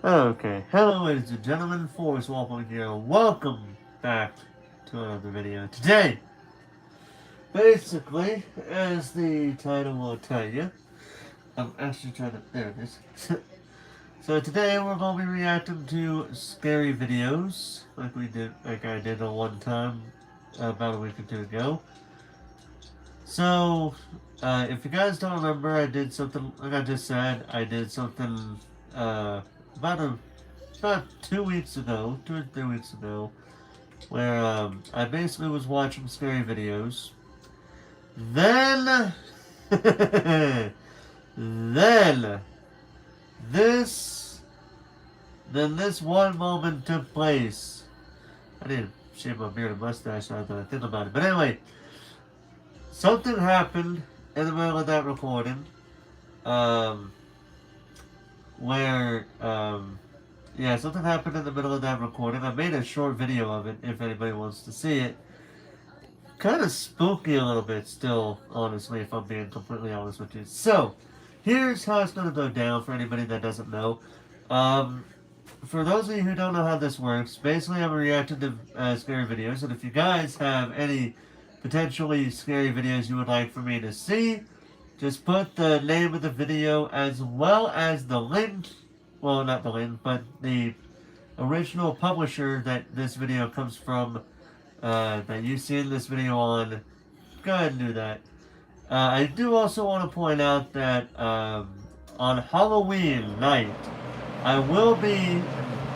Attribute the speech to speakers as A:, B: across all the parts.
A: Okay, hello ladies and gentlemen, Forrest Walpole here. Welcome back to another video. Today, basically, as the title will tell you, I'm actually trying to, there it is. So today we're going to be reacting to scary videos, like I did on one time, about a week or two ago. So, if you guys don't remember, I did something, like I just said, I did something, about about 2 weeks ago, 2 or 3 weeks ago, where I basically was watching scary videos. Then, then this, then this one moment took place. I didn't shave my beard and mustache now that I think about it. But anyway, something happened in the middle of that recording, um, where yeah, something happened in the middle of that recording. I made a short video of it if anybody wants to see it. Kind of spooky a little bit still, honestly, if I'm being completely honest with you. So, here's how it's going to go down for anybody that doesn't know. Um, for those of you who don't know how this works, basically I'm reacting to scary videos, and if you guys have any potentially scary videos you would like for me to see, just put the name of the video as well as the link, well, not the link, but the original publisher that this video comes from, that you see in this video on. Go ahead and do that. I do also want to point out that on Halloween night, I will be,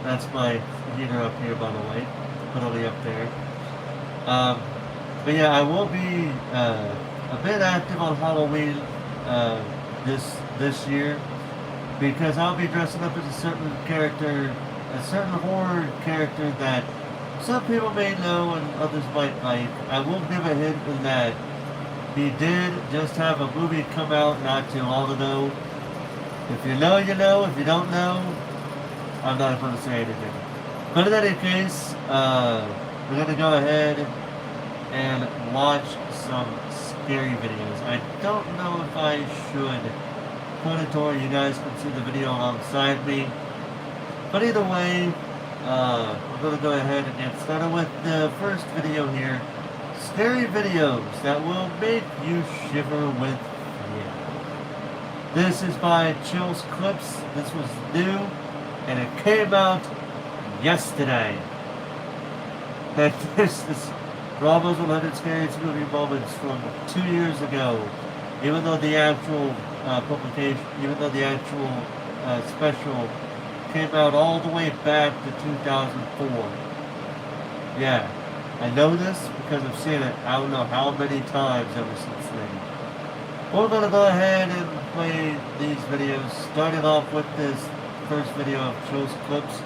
A: that's my heater up here by the way, put it up there. But yeah, I will be a bit active on Halloween this year, because I'll be dressing up as a certain character, a certain horror character that some people may know and others might like. I will give a hint in that he did just have a movie come out not too long ago. If you know, you know. If you don't know, I'm not going to say anything. But in any case, we're going to go ahead and watch some scary videos. I don't know if I should put it to where you guys can see the video alongside me. But either way, we're going to go ahead and get started with the first video here. Scary videos that will make you shiver with fear. This is by Chills Clips. This was new, and it came out yesterday. And this is Bravo's 100 Scariest Movie Moments from 2 years ago. Even though the actual publication, even though the actual special came out all the way back to 2004. Yeah, I know this because I've seen it I don't know how many times ever since then. We're going to go ahead and play these videos, starting off with this first video of Chills Clips.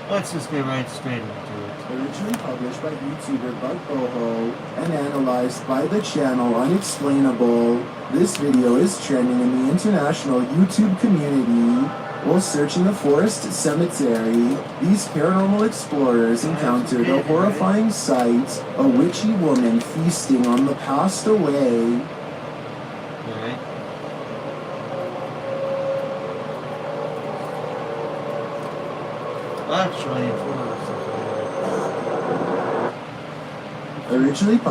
A: Let's just get right straight into it.
B: Originally published by YouTuber Bug Boho and analyzed by the channel Unexplainable, this video is trending in the international YouTube community. While searching a forest cemetery, these paranormal explorers encountered a horrifying sight, a witchy woman feasting on the passed away.
A: Actually,
B: originally
A: you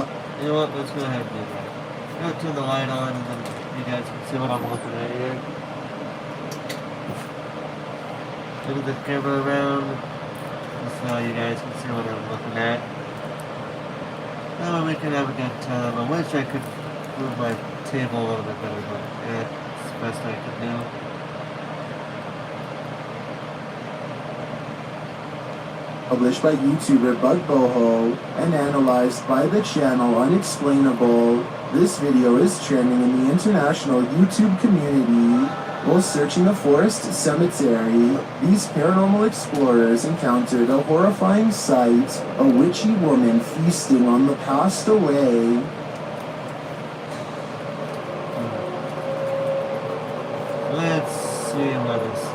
A: know what, let's go ahead and do that. I'm going to turn the light on and then you guys can see what I'm looking at here. Move the camera around so you guys can see what I'm looking at. That way we can have a good time. I wish I could move my table a little bit better, but yeah, it's the best I can do.
B: Published by YouTuber Bug Boho and analyzed by the channel Unexplainable, this video is trending in the international YouTube community. While searching a forest cemetery, these paranormal explorers encountered a horrifying sight, a witchy woman feasting on the passed away.
A: Let's see what this is.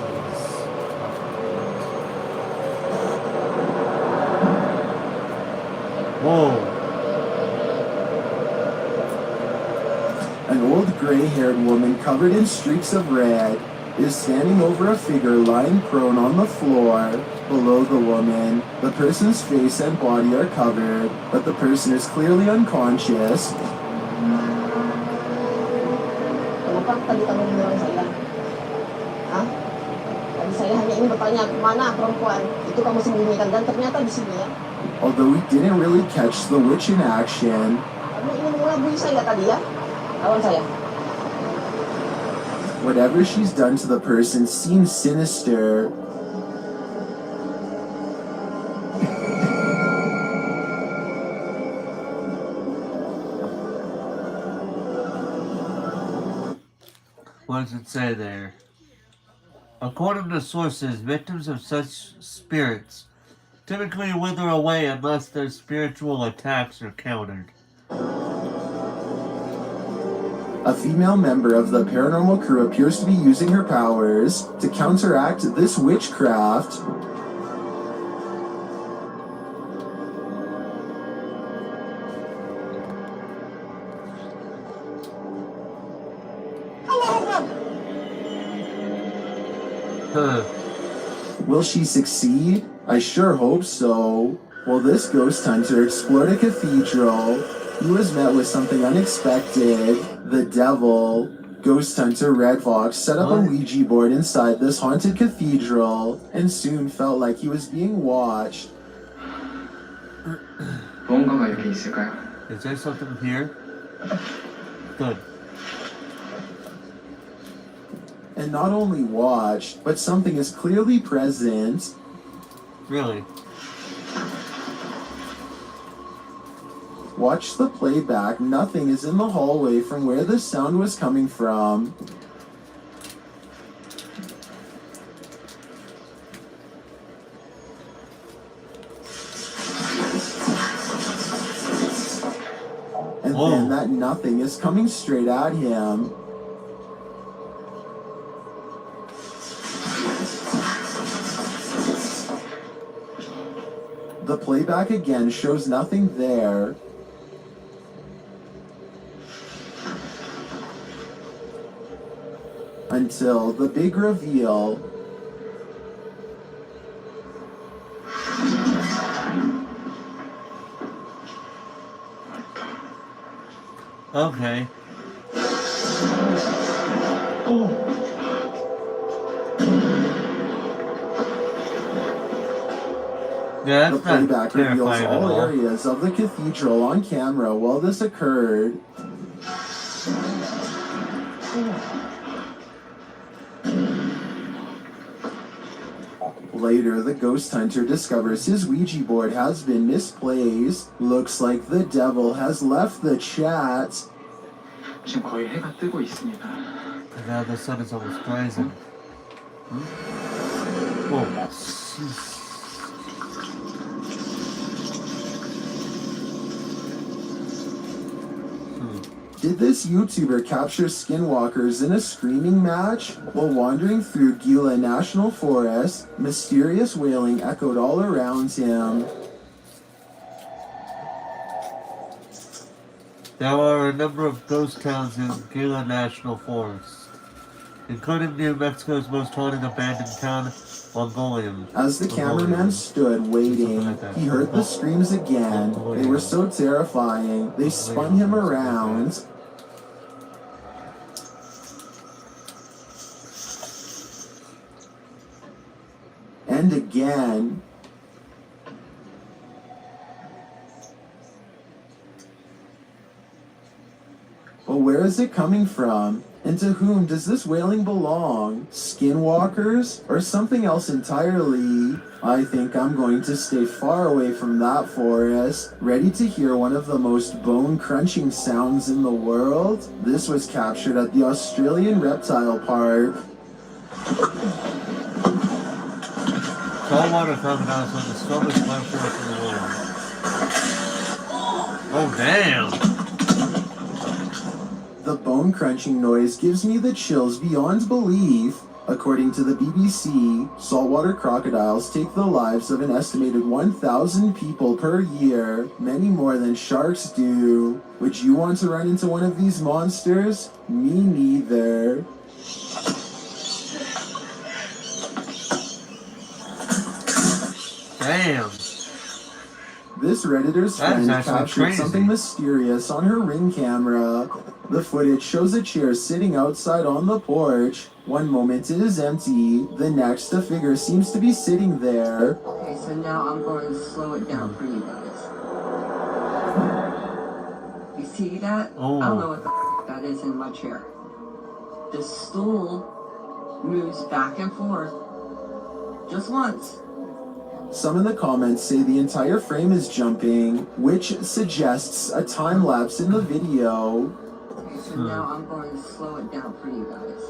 A: Whoa.
B: An old gray-haired woman covered in streaks of red, is standing over a figure lying prone on the floor. Below the woman, the person's face and body are covered, but the person is clearly unconscious.
C: Kenapa tadi kamu bilang saya? Hah? Tadi saya hanya ingin bertanya mana perempuan itu kamu sembunyikan dan ternyata di sini ya.
B: Although we didn't really catch the witch in action,
C: Kamu ingin mengelabui saya tadi ya? Lawan saya.
B: whatever she's done to the person seems sinister.
A: What does it say there? According to sources, victims of such spirits typically wither away unless their spiritual attacks are countered.
B: A female member of the paranormal crew appears to be using her powers to counteract this witchcraft.
A: Huh.
B: Will she succeed? I sure hope so. While this ghost hunter explored a cathedral, he was met with something unexpected. The devil. Ghost hunter Red Fox set up a
A: What?
B: Ouija board inside this haunted cathedral and soon felt like he was being watched.
D: 무언가가 여기 있을까요?
A: Is there something here? Good.
B: And not only watched, but something is clearly present.
A: Really?
B: Watch the playback. Nothing is in the hallway from where the sound was coming from. And
A: Whoa.
B: then that nothing is coming straight at him. The playback again shows nothing there. Until the big reveal.
A: Okay. Yeah,
B: The
A: that's not
B: playback reveals
A: terrifying at
B: all
A: all.
B: areas of the cathedral on camera while this occurred. Later, the ghost hunter discovers his Ouija board has been misplaced. Looks like the devil has left the chat.
D: 지금 거의 해가 뜨고 있습니다.
A: And now the sun is almost rising. Oh, jeez.
B: Did this YouTuber capture skinwalkers in a screaming match? While wandering through Gila National Forest, mysterious wailing echoed all around him.
A: There are a number of ghost towns in Gila National Forest, including New Mexico's most haunted abandoned town, Mongolian.
B: As the cameraman stood waiting, he heard the screams again. They were so terrifying. They spun him around. And again. Well, where is it coming from? And to whom does this wailing belong? Skinwalkers? Or something else entirely? I think I'm going to stay far away from that forest, ready to hear one of the most bone-crunching sounds in the world. This was captured at the Australian Reptile Park.
A: Saltwater crocodiles are the strongest life force in the world. Oh, damn!
B: The bone-crunching noise gives me the chills beyond belief. According to the BBC, saltwater crocodiles take the lives of an estimated 1,000 people per year, many more than sharks do. Would you want to run into one of these monsters? Me neither.
A: Damn.
B: This Redditor's
A: That is
B: friend
A: actually
B: captured
A: crazy.
B: something mysterious on her Ring camera. The footage shows a chair sitting outside on the porch. One moment it is empty, the next a figure seems to be sitting there.
E: Okay, so now I'm going to slow it down for you guys. You see that?
A: Oh.
E: I don't know what the that is in my chair. The stool moves back and forth just once.
B: Some in the comments say the entire frame is jumping, which suggests a time lapse in the video.
E: Okay, so now I'm going to slow it down for you guys.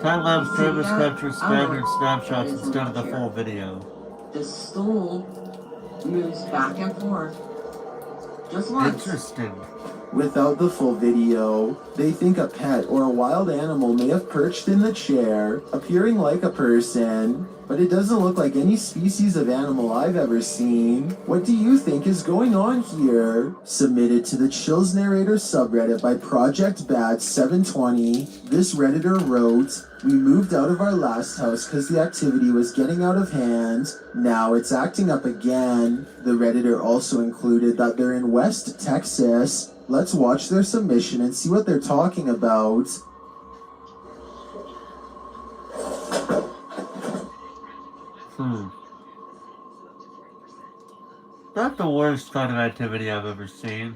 A: Time-lapse
E: See
A: frame is
E: that?
A: captured
E: I don't know
A: staggered
E: what
A: snapshots
E: that is in
A: instead of
E: my
A: the
E: chair.
A: full video.
E: The stool moves back and forth just once.
A: Interesting.
B: Without the full video, they think a pet or a wild animal may have perched in the chair, appearing like a person, but it doesn't look like any species of animal I've ever seen. What do you think is going on here? Submitted to the Chills Narrator subreddit by Project Bat 720, this Redditor wrote, "We moved out of our last house because the activity was getting out of hand. Now it's acting up again." The Redditor also included that they're in West Texas. Let's watch their submission and see what they're talking about.
A: Not the worst kind of activity I've ever seen.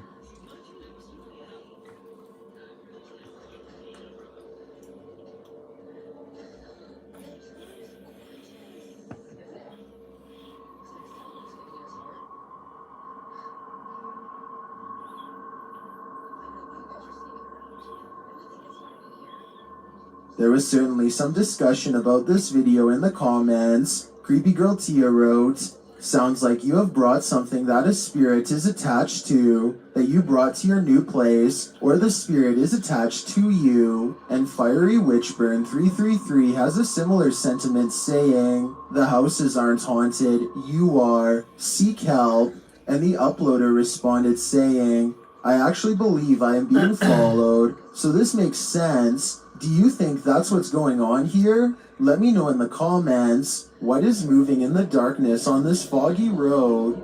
B: There was certainly some discussion about this video in the comments. Creepy Girl Tia wrote, "Sounds like you have brought something that a spirit is attached to, that you brought to your new place, or the spirit is attached to you." And Fiery Witchburn 333 has a similar sentiment saying, "The houses aren't haunted, you are. Seek help." And the uploader responded saying, "I actually believe I am being followed, so this makes sense. Do you think that's what's going on here? Let me know in the comments. What is moving in the darkness on this foggy road?"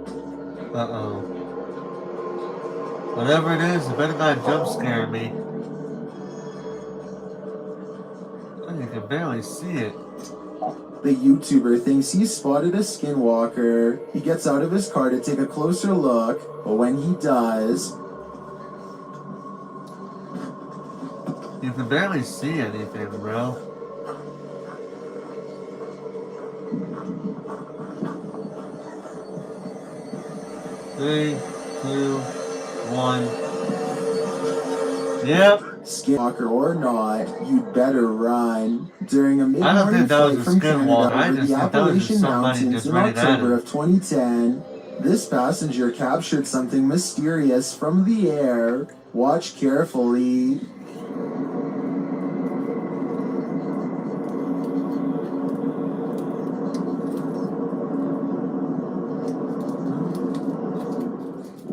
A: Uh-oh. Whatever it is, it better not jump scare me. Oh, you can barely see it.
B: The YouTuber thinks he spotted a skinwalker. He gets out of his car to take a closer look, but when he does,
A: You can barely see anything, bro. Three, two, one. Yep.
B: skinwalker or not, you'd better run. During a
A: I don't
B: mid-morning
A: think that was
B: flight
A: a
B: from
A: skinwalker.
B: Canada
A: I
B: over
A: just
B: the
A: think that was just
B: Appalachian
A: somebody
B: Mountains
A: just
B: in
A: ready to
B: October
A: him.
B: of 2010, this passenger captured something mysterious from the air. Watch carefully.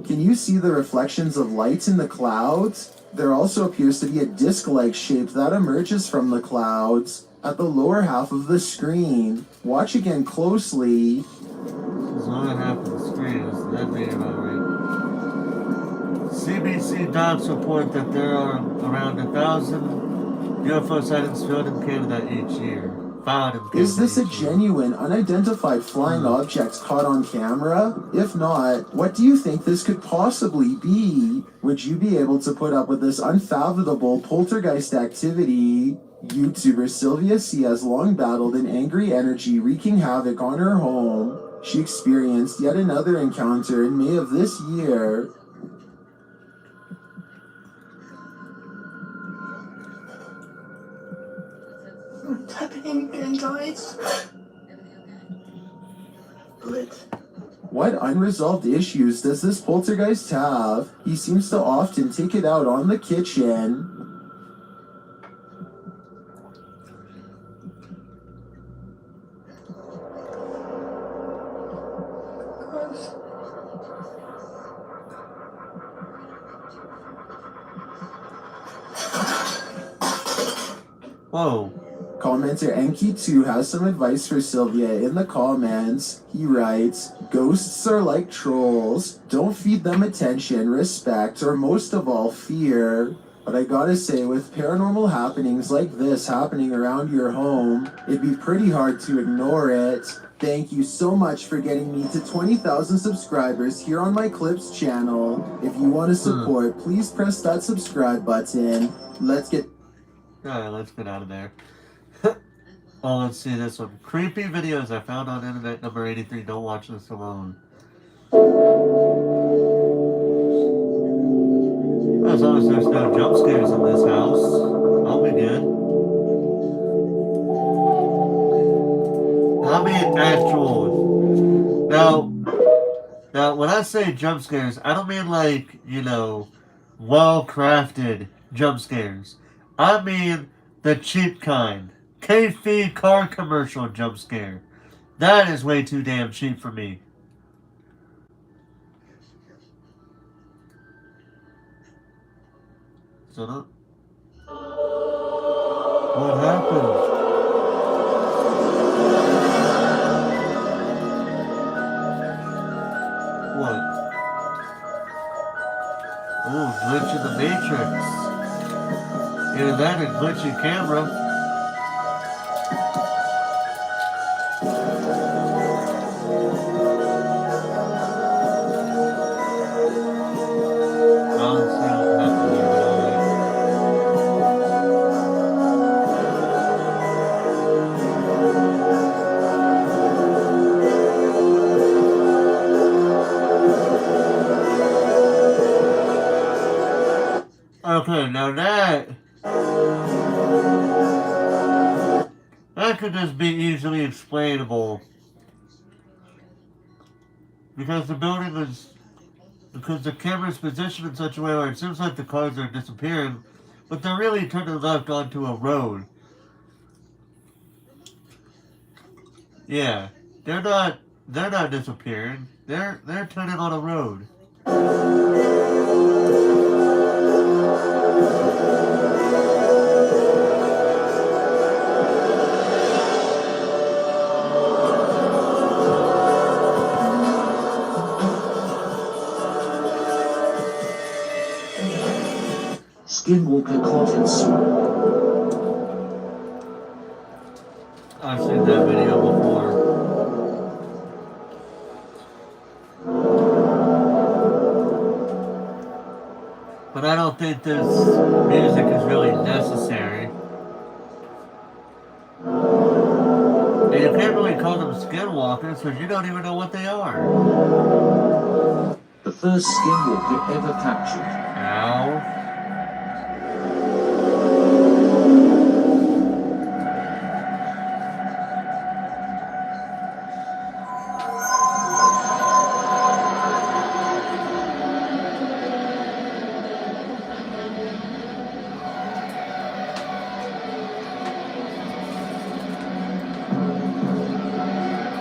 B: Can you see the reflections of light in the clouds? There also appears to be a disc-like shape that emerges from the clouds at the lower half of the screen. Watch again closely.
A: There's only half of the screen. Is that video alright? CBC docs report that there are around 1,000 UFO sightings found in Canada each year. Found in Canada
B: Is this a
A: each year.
B: genuine, unidentified flying object caught on camera? If not, what do you think this could possibly be? Would you be able to put up with this unfathomable poltergeist activity? YouTuber Sylvia C. has long battled an angry energy wreaking havoc on her home. She experienced yet another encounter in May of this year.
F: What's happening again, guys? Good.
B: What unresolved issues does this poltergeist have? He seems to often take it out on the kitchen.
F: Gross.
A: Whoa.
B: commenter Enki2 has some advice for Sylvia in the comments. He writes, ghosts are like trolls. Don't feed them attention, respect, or most of all, fear. But I gotta say, with paranormal happenings like this happening around your home, it'd be pretty hard to ignore it. Thank you so much for getting me to 20,000 subscribers here on my Clips channel. If you want to support, please press that subscribe button. Let's get...
A: Alright, let's get out of there. Oh, let's see this one. Creepy videos I found on internet number 83. Don't watch this alone. As long as there's no jump scares in this house, I'll be good. I mean actual. Now, when I say jump scares, I don't mean like, you know, well-crafted jump scares. I mean the cheap kind. K-Fee car commercial jump scare. That is way too damn cheap for me. So no. What happened? What? Oh, glitch in the Matrix. Either that or glitchy camera. Okay, now that could just be easily explainable. Because the building is, because the camera's positioned in such a way where it seems like the cars are disappearing, but they're really turning left onto a road. Yeah, they're not disappearing. They're turning on a road.
G: Skinwalker caught in sewer.
A: I've seen that video before. But I don't think this music is really necessary. And you can't really call them skinwalkers because you don't even know what they are.
G: The first skinwalker ever captured.
A: Ow.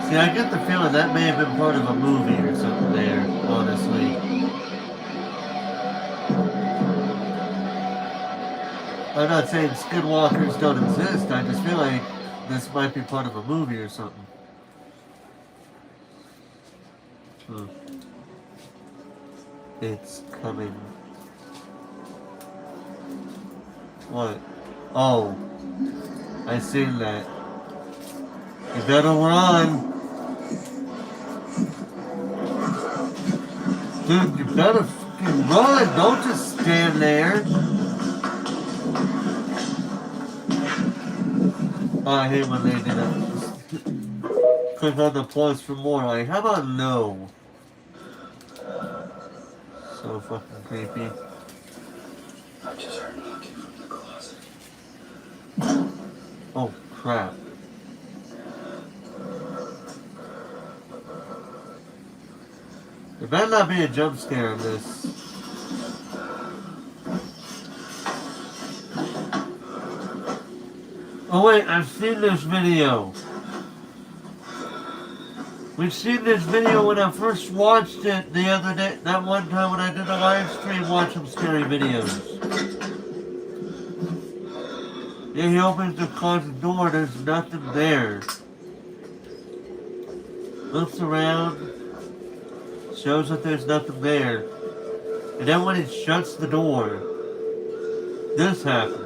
A: See, I get the feeling that may have been part of a movie or something there, honestly. I'm not saying skinwalkers don't exist, I just feel like this might be part of a movie or something. It's coming. What? Oh. I seen that. You better run. Dude, you better fucking run. Don't just stand there. Oh, I hate when they do that. Click on the plus for more. Like, how about no? So fucking creepy.
F: I just heard knocking from the closet.
A: Oh, crap. There better not be a jump scare in this. Oh wait, I've seen this video. We've seen this video when I first watched it the other day. That one time when I did a live stream watching scary videos. Then he opens the closet door, there's nothing there. Looks around, shows that there's nothing there. And then when he shuts the door, this happens.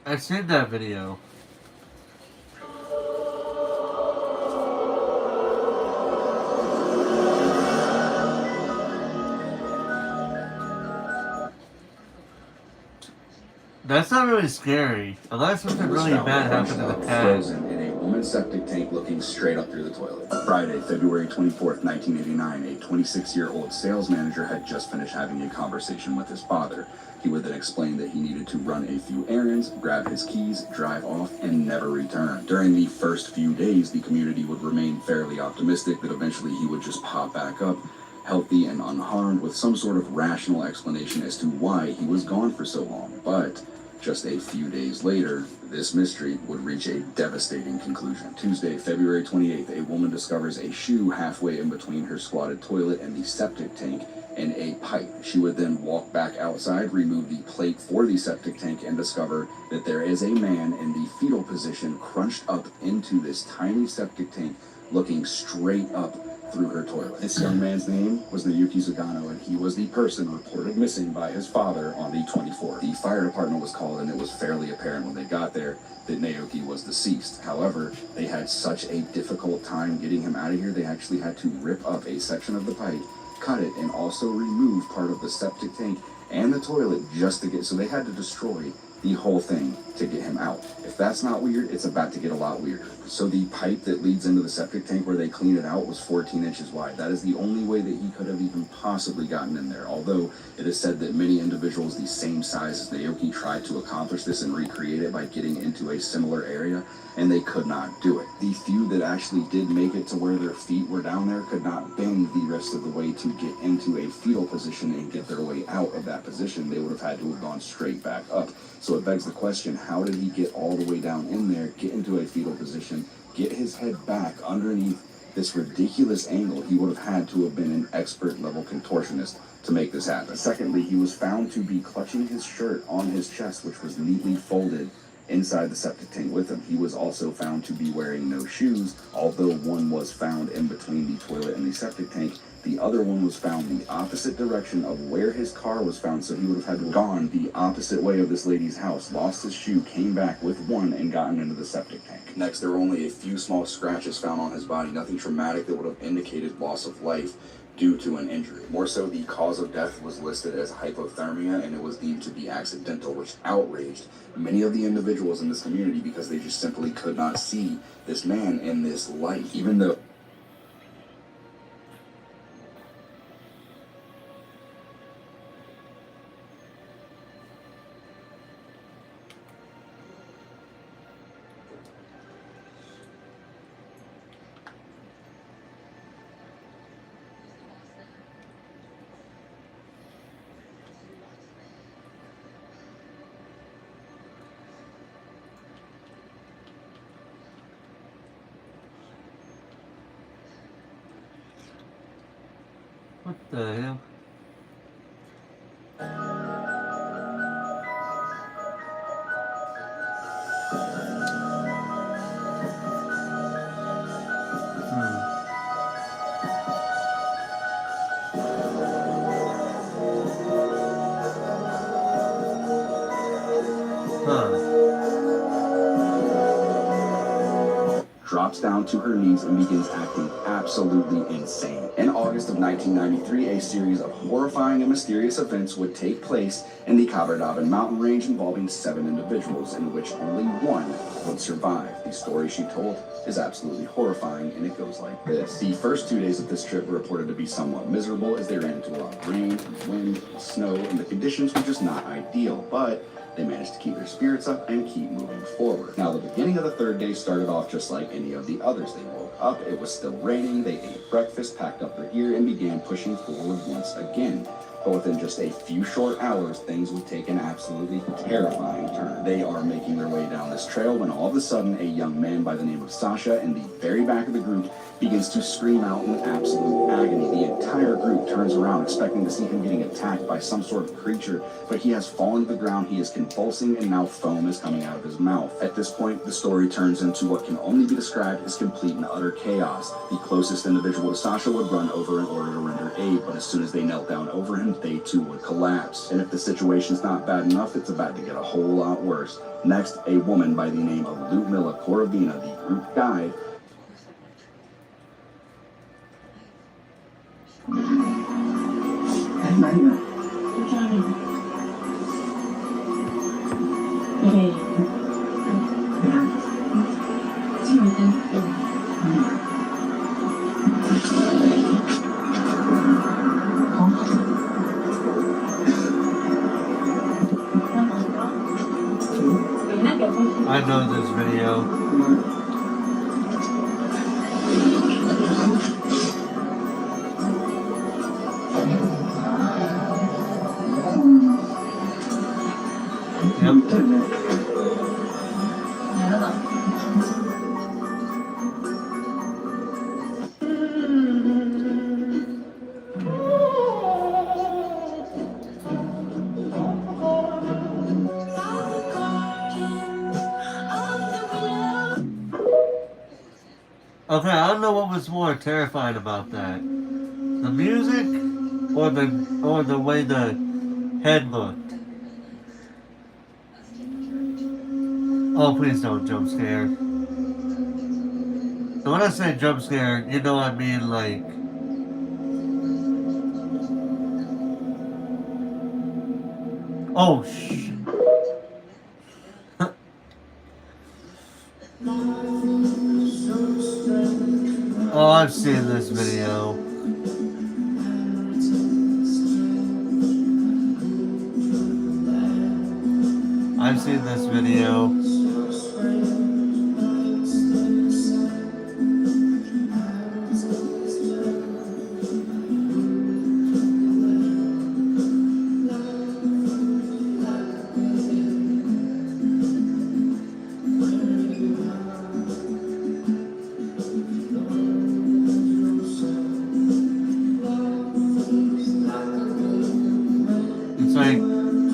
A: I've seen that video. That's not really scary, unless something really bad happened to the cat.
F: Frozen in a woman's septic tank looking straight up through the toilet. Friday, February 24th, 1989, a 26-year-old sales manager had just finished having a conversation with his father. He would then explain that he needed to run a few errands, grab his keys, drive off, and never return. During the first few days, the community would remain fairly optimistic that eventually he would just pop back up, healthy and unharmed, with some sort of rational explanation as to why he was gone for so long. But just a few days later, this mystery would reach a devastating conclusion. Tuesday, February 28th, a woman discovers a shoe halfway in between her squatted toilet and the septic tank and a pipe. She would then walk back outside, remove the plate for the septic tank, and discover that there is a man in the fetal position crunched up into this tiny septic tank, looking straight up through her toilet. This young man's name was Naoki Zagano, and he was the person reported missing by his father on the 24th. The fire department was called, and it was fairly apparent when they got there that Naoki was deceased. However, they had such a difficult time getting him out of here, they actually had to rip up a section of the pipe, cut it, and also remove part of the septic tank and the toilet just to get, so they had to destroy the whole thing to get him out. If that's not weird, it's about to get a lot weirder. So the pipe that leads into the septic tank where they clean it out was 14 inches wide. That is the only way that he could have even possibly gotten in there. Although it is said that many individuals the same size as Naoki tried to accomplish this and recreate it by getting into a similar area, and they could not do it. The few that actually did make it to where their feet were down there could not bend the rest of the way to get into a fetal position and get their way out of that position. They would have had to have gone straight back up. So it begs the question, how did he get all the way down in there, get into a fetal position, get his head back underneath this ridiculous angle? He would have had to have been an expert level contortionist to make this happen. Secondly, he was found to be clutching his shirt on his chest, which was neatly folded inside the septic tank with him. He was also found to be wearing no shoes, although one was found in between the toilet and the septic tank. The other one was found the opposite direction of where his car was found, so he would have had to have gone the opposite way of this lady's house, lost his shoe, came back with one, and gotten into the septic tank. Next, there were only a few small scratches found on his body, nothing traumatic that would have indicated loss of life due to an injury. More so, the cause of death was listed as hypothermia, and it was deemed to be accidental, which outraged many of the individuals in this community because they just simply could not see this man in this light, even though
A: What the hell?
F: drops down to her knees and begins acting absolutely insane. In August of 1993, a series of horrifying and mysterious events would take place in the Kabardaban mountain range involving 7 individuals, in which only one would survive. The story she told is absolutely horrifying, and it goes like this. The first 2 days of this trip were reported to be somewhat miserable as they ran into a lot of rain, wind, snow, and the conditions were just not ideal, but they managed to keep their spirits up and keep moving forward. Now, the beginning of the 3rd day started off just like any of the others. They woke up, it was still raining, they ate breakfast, packed up their gear, and began pushing forward once again. But within just a few short hours, things would take an absolutely terrifying turn. They are making their way down this trail when all of a sudden a young man by the name of Sasha in the very back of the group begins to scream out in absolute agony. The entire group turns around expecting to see him getting attacked by some sort of creature, but he has fallen to the ground, he is convulsing, and now foam is coming out of his mouth. At this point, the story turns into what can only be described as complete and utter chaos. The closest individual to Sasha would run over in order to render aid, but as soon as they knelt down over him, they too would collapse. And if the situation's not bad enough, it's about to get a whole lot worse. Next, a woman by the name of Ludmila Korovina, the group guide,
A: I know this video. Okay, I don't know what was more terrifying about that. The music or the way the head looked. Oh, please don't jump scare. And when I say jump scare, you know I mean like oh shh. Oh, I've seen this video. I've seen this video. It's like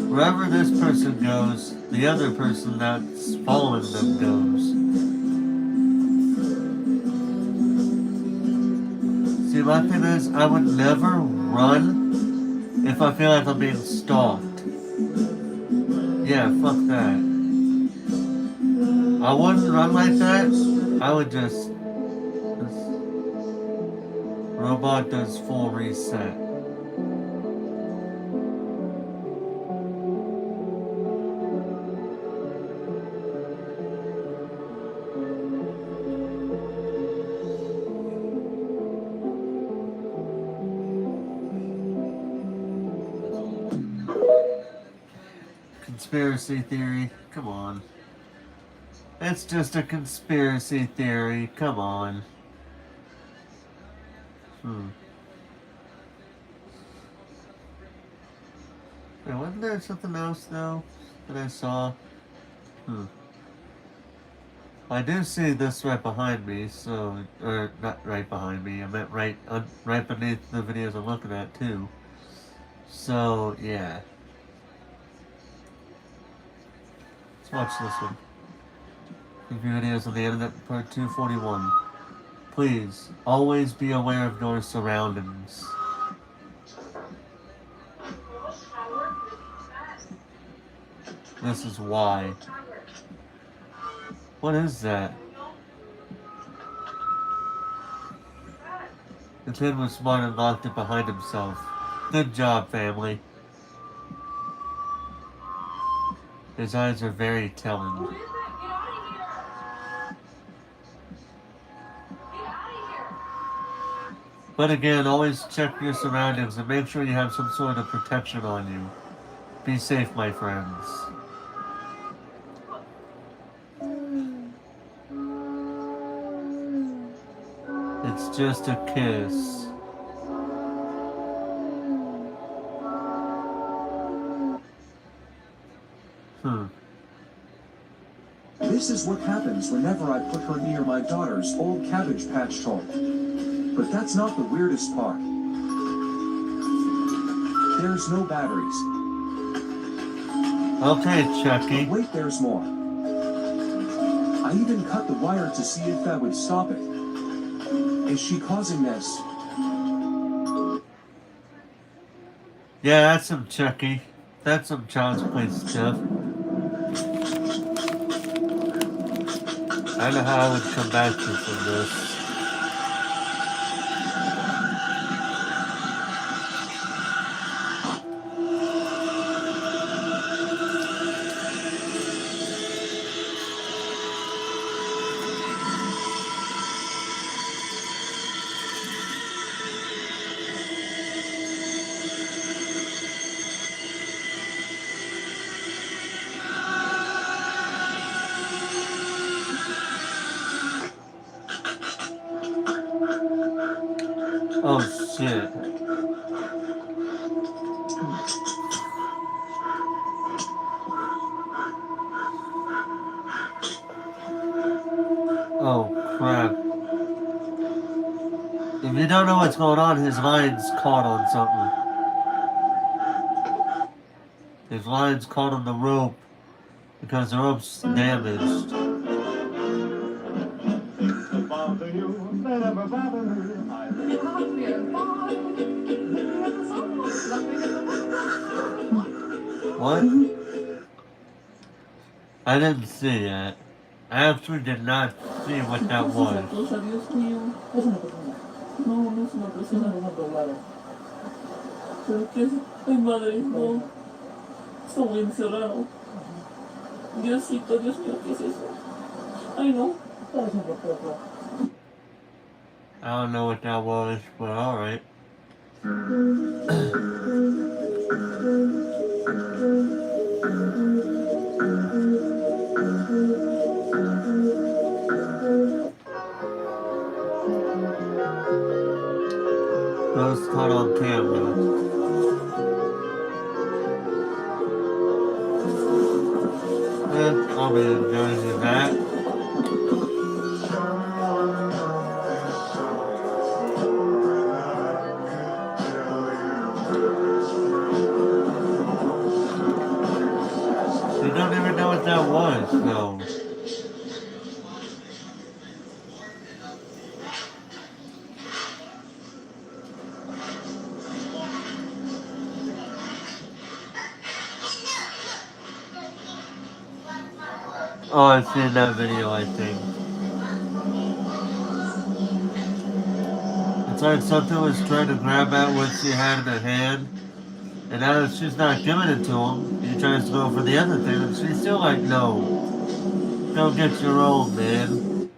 A: wherever this person goes, the other person that's following them goes. See, my thing is, I would never run if I feel like I'm being stalked. Yeah, fuck that. I wouldn't run like that. I would just robot does full reset. Conspiracy theory, come on. It's just a conspiracy theory, come on. Wait, wasn't there something else though that I saw? I do see this right behind me, so, or not right behind me, I meant right beneath the videos I'm looking at too. So, yeah. Let's watch this one. Review videos on the internet, part 241. Please, always be aware of your surroundings. This is why. What is that? The kid was smart and locked it behind himself. Good job, family. His eyes are very telling. But again, always check your surroundings and make sure you have some sort of protection on you. Be safe, my friends. It's just a kiss.
G: This is what happens whenever I put her near my daughter's old Cabbage Patch toy. But that's not the weirdest part. There's no batteries.
A: Okay, Chucky.
G: Wait, there's more. I even cut the wire to see if that would stop it. Is she causing this?
A: Yeah, that's some Chucky. That's some Child's Play stuff. I don't know how I would come back to from this. Oh shit. Oh crap. If you don't know what's going on, his line's caught on something. His line's caught on the rope because the rope's damaged. What? I didn't see that. I actually did not see what that was.
H: Ay, madre, no. Estoy muy encerrado. Diosito, Dios mío, ¿qué es eso? Ay, no.
A: I don't know what that was, but alright. Ghost caught on camera. I'll be enjoying that. You don't even know what that was, no. Oh, I've seen that video, I think. It's like something was trying to grab at what she had in her hand, and now that she's not giving it to him, he tries to go for the other thing, and she's still like, no. Go get your own, man.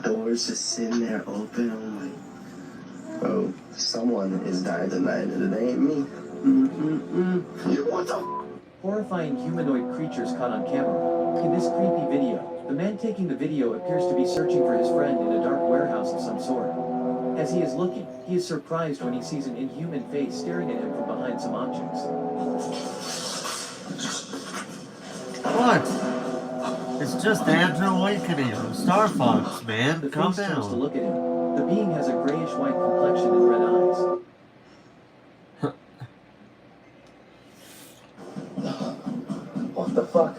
I: Doors just sitting there open. I'm like, bro, someone is dying tonight, and it ain't me. What the?
J: Horrifying humanoid creatures caught on camera. In this creepy video, the man taking the video appears to be searching for his friend in a dark warehouse of some sort. As he is looking, he is surprised when he sees an inhuman face staring at him from behind some objects.
A: What? It's just Andrew awakening him. Star Fox, man.
J: The
A: Calm
J: face turns to
A: down.
J: look at him. The being has a grayish-white complexion and red eyes.
I: What the fuck?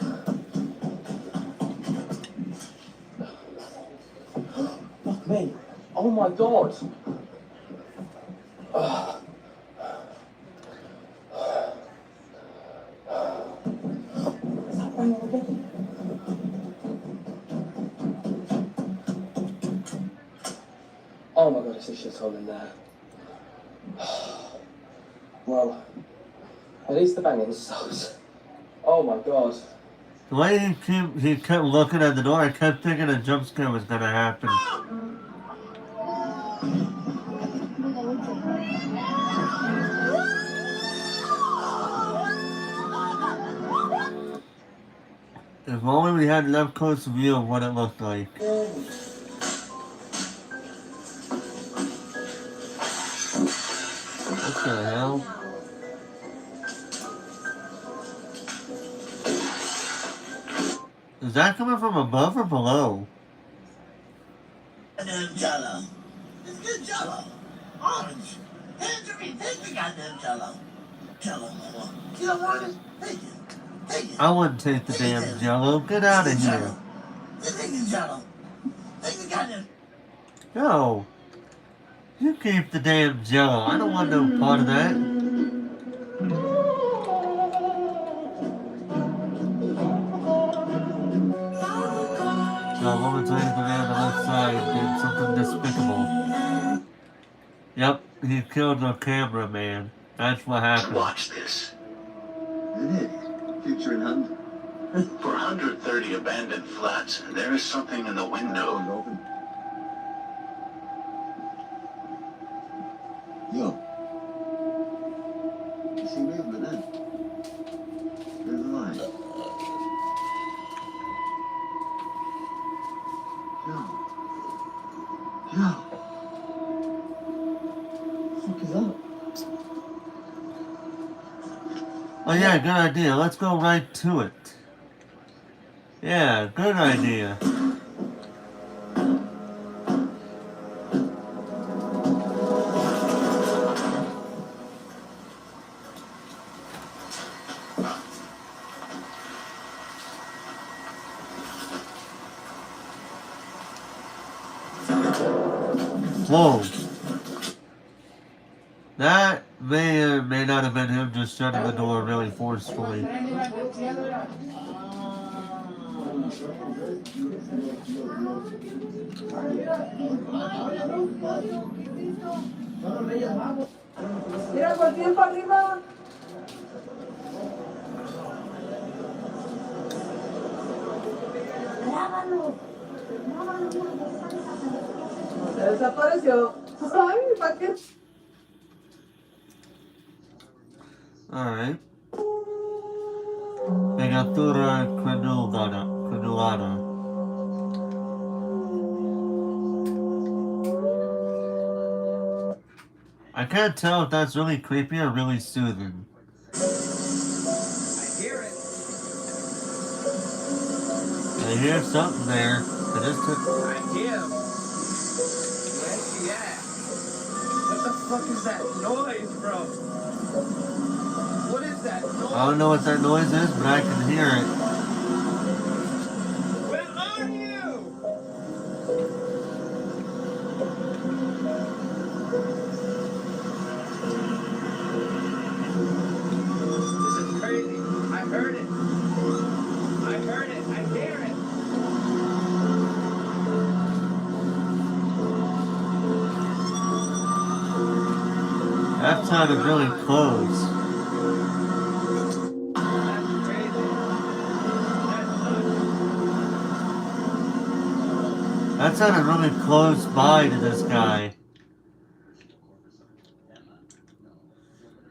I: Fuck me. Oh my god. Oh my god, it's a shithole in there. Well, at least the banging stops. Oh my god.
A: The way he kept looking at the door, I kept thinking a jump scare was gonna happen. If only we had an up close view of what it looked like. What the hell? Is that coming from above or below?
K: Goddamn Jello. It's good Jello. Orange. Hand it to me. Take the goddamn Jello. Jello, mama. You don't want it? Take it. Take it.
A: I wouldn't take the damn Jello. Get out of here.
K: You take the Jello. Take the goddamn.
A: No. You keep the damn Jello. I don't want no part of that. A woman's later the man on the left side did something despicable. Yep, he killed the cameraman. That's what happened.
K: Watch this.
I: Isn't it? Future in hand.
K: For 130 abandoned flats, there is something in the window.
I: Open. Yo. You see movement there? There's a light. Yo.
C: What the fuck is that?
A: Oh yeah, good idea. Let's go right to it. Yeah, good idea. Whoa. That may or may not have been him just shutting the door really forcefully.
H: Mira, volteen para arriba. Se desapareció. Ay, ¿para qué?
A: Alright. Pegatura credulata. I can't tell if that's really creepy or really soothing.
J: I hear it.
A: I hear something there. I just took.
J: I hear him. Where's he at? What the fuck is that noise, bro? What is that noise?
A: I don't know what that noise is, but I can hear it.
J: Where are you? This is crazy. I heard it. I heard it. I hear it.
A: That sounded really close.
J: That's crazy. That's nuts.
A: That sounded really close by to this guy.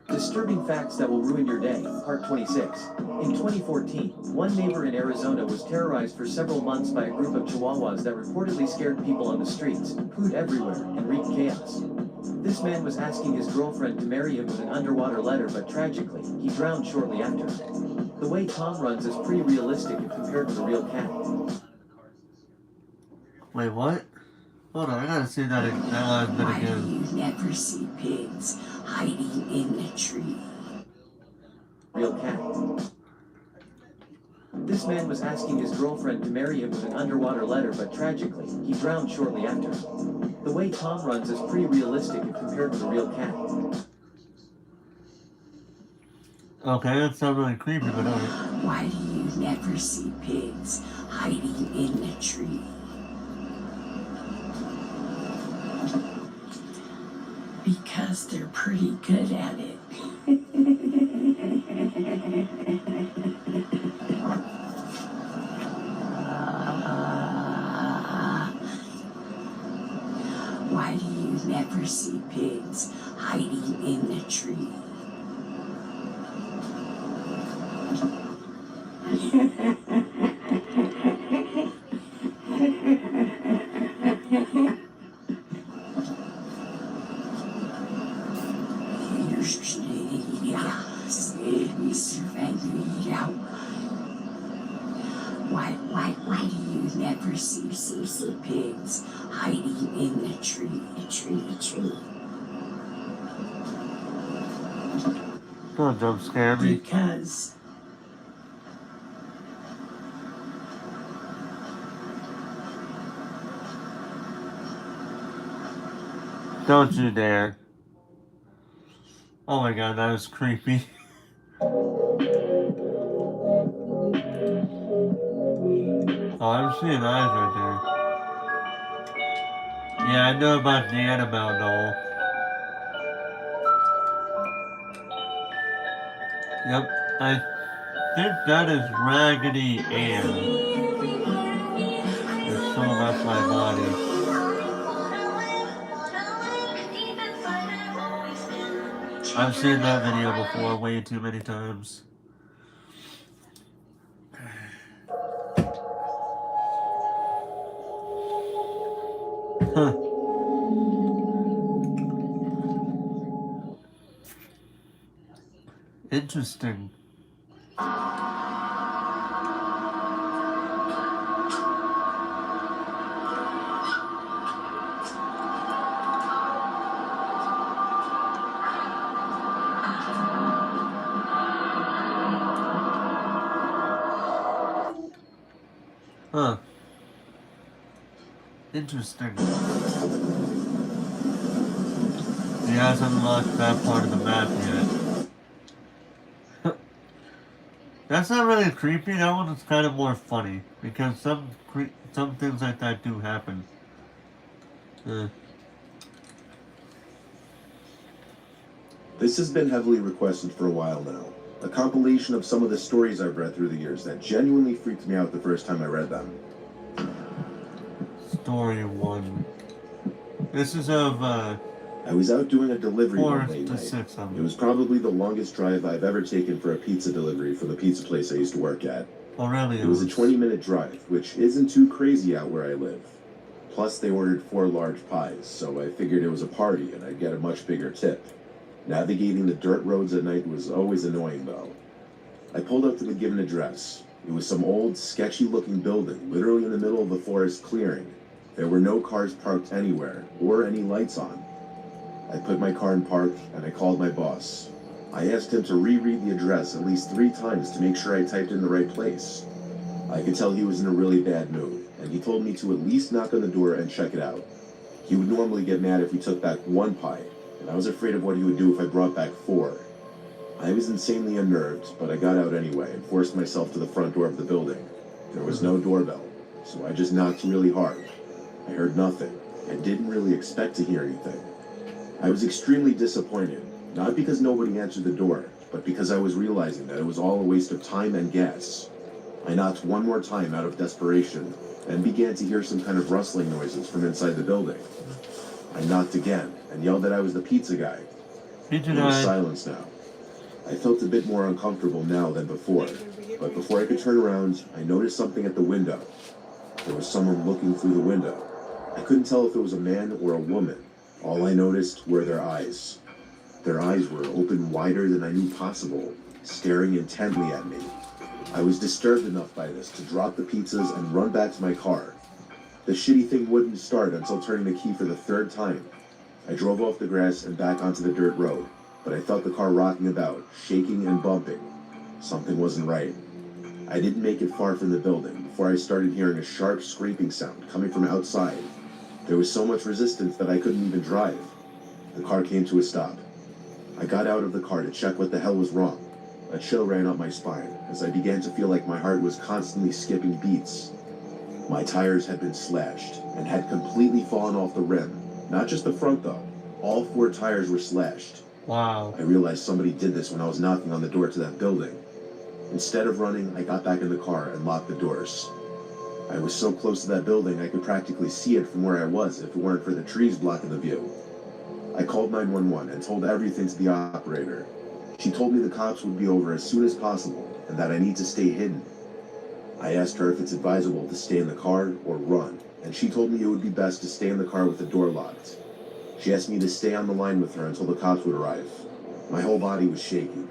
J: Disturbing facts that will ruin your day, part 26. In 2014, one neighbor in Arizona was terrorized for several months by a group of chihuahuas that reportedly scared people on the streets, food everywhere, and wreaked chaos. This man was asking his girlfriend to marry him with an underwater letter, but tragically, he drowned shortly after. The way Tom runs is pretty realistic if compared with a real cat.
A: Wait, what? Hold on, I gotta see that last bit
E: Why do
A: again.
E: you never see pigs hiding in the tree?
J: Real cat. This man was asking his girlfriend to marry him with an underwater letter, but tragically, he drowned shortly after. The way Tom runs is pretty realistic if compared with a real cat.
A: Okay, that sounds really creepy, but alright.
E: Why do you never see pigs hiding in the tree? Because they're pretty good at it. Why do you never see pigs hiding in the tree? Why do you never see pigs hiding in the tree?
A: Don't jump scare me.
E: Because
A: Don't you dare. Oh my god, that was creepy. Oh, I'm seeing eyes right there. Yeah, I know about the Annabelle doll. Yep, I think that is Raggedy Ann. There's so much my body. I've seen that video before way too many times. Huh. Interesting. Huh. Interesting. He hasn't unlocked that part of the map yet. That's not really creepy, that one is kind of more funny. Because some things like that do happen.
L: This has been heavily requested for a while now. A compilation of some of the stories I've read through the years that genuinely freaked me out the first time I read them.
A: Story 1. This is of,
L: I was out doing a delivery
A: 4
L: one late
A: to
L: night.
A: 6 of
L: It
A: them.
L: was probably the longest drive I've ever taken for a pizza delivery from the pizza place I used to work at.
A: Aurelio's.
L: It was a 20-minute drive, which isn't too crazy out where I live. Plus, they ordered 4 large pies, so I figured it was a party and I'd get a much bigger tip. Navigating the dirt roads at night was always annoying, though. I pulled up to the given address. It was some old, sketchy-looking building, literally in the middle of a forest clearing. There were no cars parked anywhere, or any lights on. I put my car in park, and I called my boss. I asked him to reread the address at least 3 times to make sure I typed in the right place. I could tell he was in a really bad mood, and he told me to at least knock on the door and check it out. He would normally get mad if we took back 1 pie, and I was afraid of what he would do if I brought back 4. I was insanely unnerved, but I got out anyway and forced myself to the front door of the building. There was no doorbell, so I just knocked really hard. I heard nothing. I didn't really expect to hear anything. I was extremely disappointed, not because nobody answered the door, but because I was realizing that it was all a waste of time and gas. I knocked 1 more time out of desperation and began to hear some kind of rustling noises from inside the building. I knocked again and yelled that I was the pizza guy. There was silence now. I felt a bit more uncomfortable now than before, but before I could turn around, I noticed something at the window. There was someone looking through the window. I couldn't tell if it was a man or a woman. All I noticed were their eyes. Their eyes were open wider than I knew possible, staring intently at me. I was disturbed enough by this to drop the pizzas and run back to my car. The shitty thing wouldn't start until turning the key for the 3rd time. I drove off the grass and back onto the dirt road, but I felt the car rocking about, shaking and bumping. Something wasn't right. I didn't make it far from the building before I started hearing a sharp scraping sound coming from outside. There was so much resistance that I couldn't even drive. The car came to a stop. I got out of the car to check what the hell was wrong. A chill ran up my spine as I began to feel like my heart was constantly skipping beats. My tires had been slashed and had completely fallen off the rim. Not just the front though. All 4 tires were slashed.
A: Wow.
L: I realized somebody did this when I was knocking on the door to that building. Instead of running, I got back in the car and locked the doors. I was so close to that building I could practically see it from where I was if it weren't for the trees blocking the view. I called 911 and told everything to the operator. She told me the cops would be over as soon as possible and that I need to stay hidden. I asked her if it's advisable to stay in the car or run, and she told me it would be best to stay in the car with the door locked. She asked me to stay on the line with her until the cops would arrive. My whole body was shaking.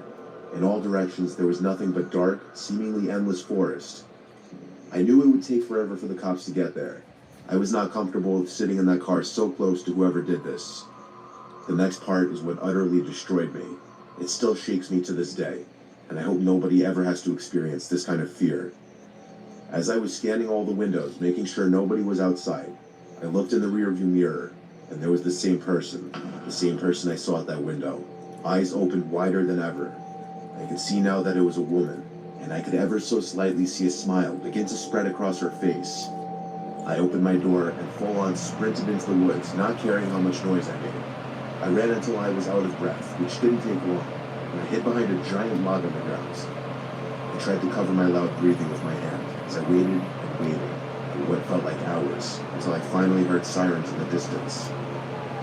L: In all directions, there was nothing but dark, seemingly endless forest. I knew it would take forever for the cops to get there. I was not comfortable with sitting in that car so close to whoever did this. The next part is what utterly destroyed me. It still shakes me to this day, and I hope nobody ever has to experience this kind of fear. As I was scanning all the windows, making sure nobody was outside, I looked in the rearview mirror, and there was the same person I saw at that window, eyes opened wider than ever. I could see now that it was a woman, and I could ever so slightly see a smile begin to spread across her face. I opened my door and full-on sprinted into the woods, not caring how much noise I made. I ran until I was out of breath, which didn't take long, and I hid behind a giant log on the ground. I tried to cover my loud breathing with my hand as I waited and waited for what felt like hours until I finally heard sirens in the distance.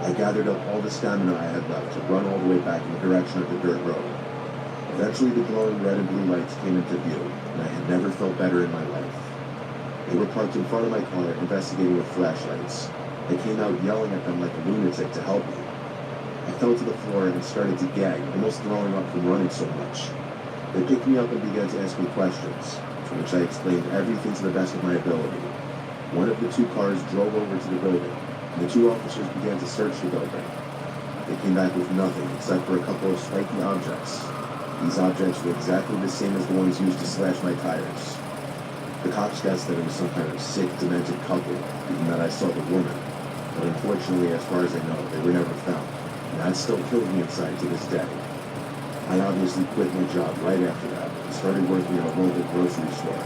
L: I gathered up all the stamina I had left to run all the way back in the direction of the dirt road. Eventually the glowing red and blue lights came into view, and I had never felt better in my life. They were parked in front of my car, investigating with flashlights. I came out yelling at them like a lunatic to help me. I fell to the floor and started to gag, almost throwing up from running so much. They picked me up and began to ask me questions, to which I explained everything to the best of my ability. One of the two cars drove over to the building, and the two officers began to search the building. They came back with nothing except for a couple of spiky objects. These objects were exactly the same as the ones used to slash my tires. The cops guessed that it was some kind of sick, demented couple, even that I saw the woman. But unfortunately, as far as I know, they were never found. And that still kills me inside to this day. I obviously quit my job right after that and started working at a local grocery store.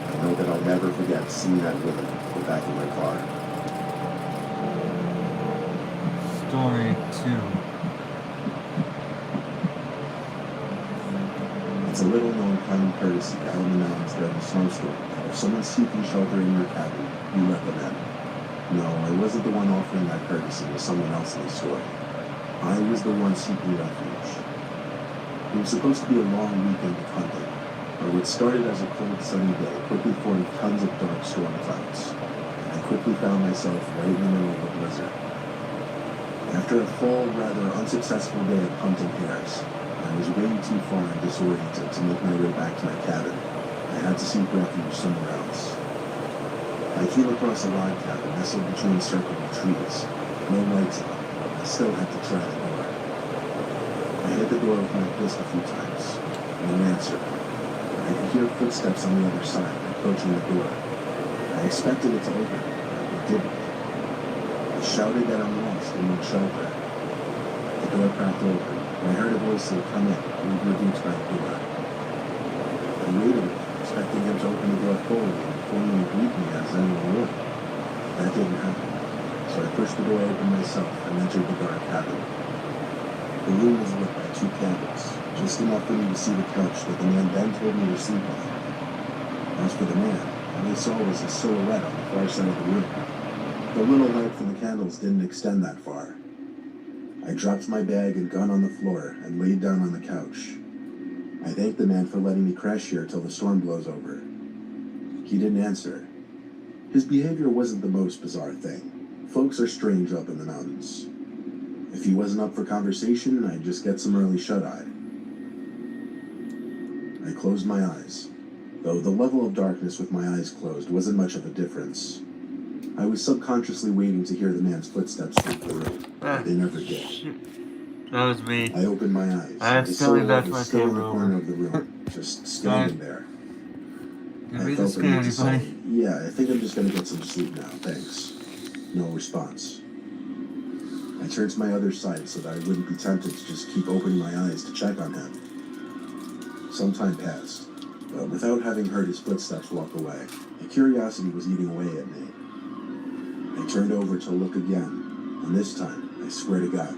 L: I know that I'll never forget seeing that woman in the back of my car.
A: Story 2.
B: It's a little-known common courtesy out in the mountains during a snowstorm. If someone's seeking shelter in your cabin, you let them in. No, I wasn't the one offering that courtesy to someone else in the story. I was the one seeking refuge. It was supposed to be a long weekend of hunting, but what started as a cold, sunny day quickly formed tons of dark storm clouds, and I quickly found myself right in the middle of a blizzard. After a full, rather unsuccessful day of hunting hares, I was way too far and disoriented to make my way back to my cabin. I had to seek refuge somewhere else. I came across a log cabin nestled between a circle of trees. No lights on. I still had to try the door. I hit the door with my fist a few times. No answer. I could hear footsteps on the other side, approaching the door. I expected it to open, but it didn't. I shouted that I'm lost and need shelter. The door cracked open. I heard a voice say, "Come in," and we reached my door. I waited, expecting him to open the door fully and formally greet me as anyone would. That didn't happen, so I pushed the door open myself and entered the dark cabin. The room was lit by two candles, just enough for me to see the couch that the man then told me to sleep on. As for the man, all I saw was his silhouette on the far side of the room. The little light from the candles didn't extend that far. I dropped my bag and gun on the floor and laid down on the couch. I thanked the man for letting me crash here till the storm blows over. He didn't answer. His behavior wasn't the most bizarre thing. Folks are strange up in the mountains. If he wasn't up for conversation, I'd just get some early shut-eye. I closed my eyes, though the level of darkness with my eyes closed wasn't much of a difference. I was subconsciously waiting to hear the man's footsteps leave the room, but they never did.
A: That was me.
B: I opened my eyes.
A: I
B: The
A: accidentally
B: silhouette
A: left
B: was
A: my
B: still in the
A: camera
B: corner
A: over.
B: of the room, just standing there.
A: Did
B: I
A: we
B: felt
A: just
B: the
A: scare
B: need to say,
A: anybody?
B: "Yeah, I think I'm just gonna get some sleep now, thanks." No response. I turned to my other side so that I wouldn't be tempted to just keep opening my eyes to check on him. Some time passed, but without having heard his footsteps walk away, a curiosity was eating away at me. I turned over to look again, and this time, I swear to God,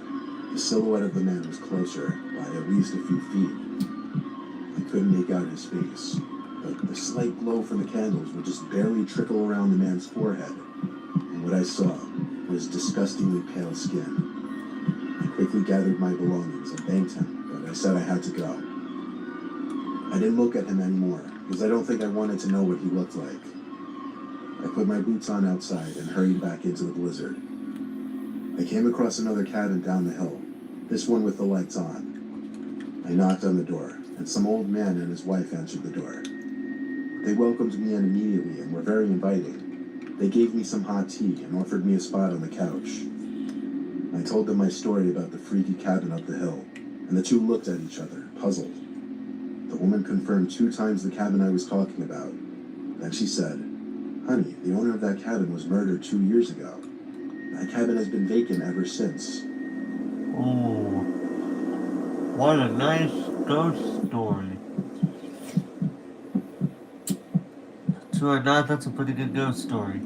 B: the silhouette of the man was closer by at least a few feet. I couldn't make out his face, but the slight glow from the candles would just barely trickle around the man's forehead, and what I saw was disgustingly pale skin. I quickly gathered my belongings and thanked him, but I said I had to go. I didn't look at him anymore, because I don't think I wanted to know what he looked like. I put my boots on outside and hurried back into the blizzard. I came across another cabin down the hill, this one with the lights on. I knocked on the door, and some old man and his wife answered the door.
L: They welcomed me in immediately and were very inviting. They gave me some hot tea and offered me a spot on the couch. I told them my story about the freaky cabin up the hill, and the two looked at each other, puzzled. The woman confirmed 2 times the cabin I was talking about. Then she said, "Honey, the owner of that cabin was murdered 2 years ago. That cabin has been vacant ever since."
A: Oh, what a nice ghost story. True or not, that's a pretty good ghost story.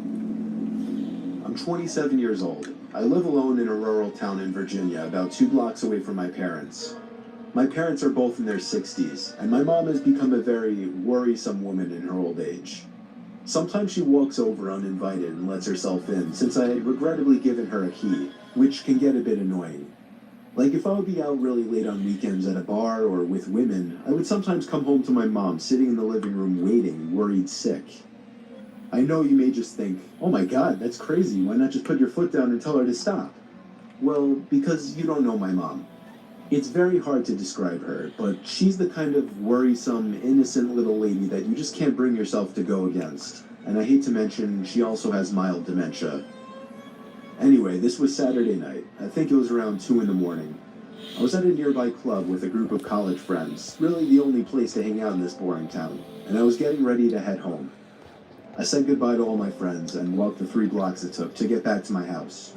L: I'm 27 years old. I live alone in a rural town in Virginia, about 2 blocks away from my parents. My parents are both in their 60s, and my mom has become a very worrisome woman in her old age. Sometimes she walks over uninvited and lets herself in, since I had regrettably given her a key, which can get a bit annoying. Like if I would be out really late on weekends at a bar or with women, I would sometimes come home to my mom sitting in the living room waiting, worried sick. I know you may just think, "Oh my god, that's crazy, why not just put your foot down and tell her to stop?" Well, because you don't know my mom. It's very hard to describe her, but she's the kind of worrisome, innocent little lady that you just can't bring yourself to go against. And I hate to mention, she also has mild dementia. Anyway, this was Saturday night. I think it was around 2 in the morning. I was at a nearby club with a group of college friends, really the only place to hang out in this boring town, and I was getting ready to head home. I said goodbye to all my friends and walked the 3 blocks it took to get back to my house.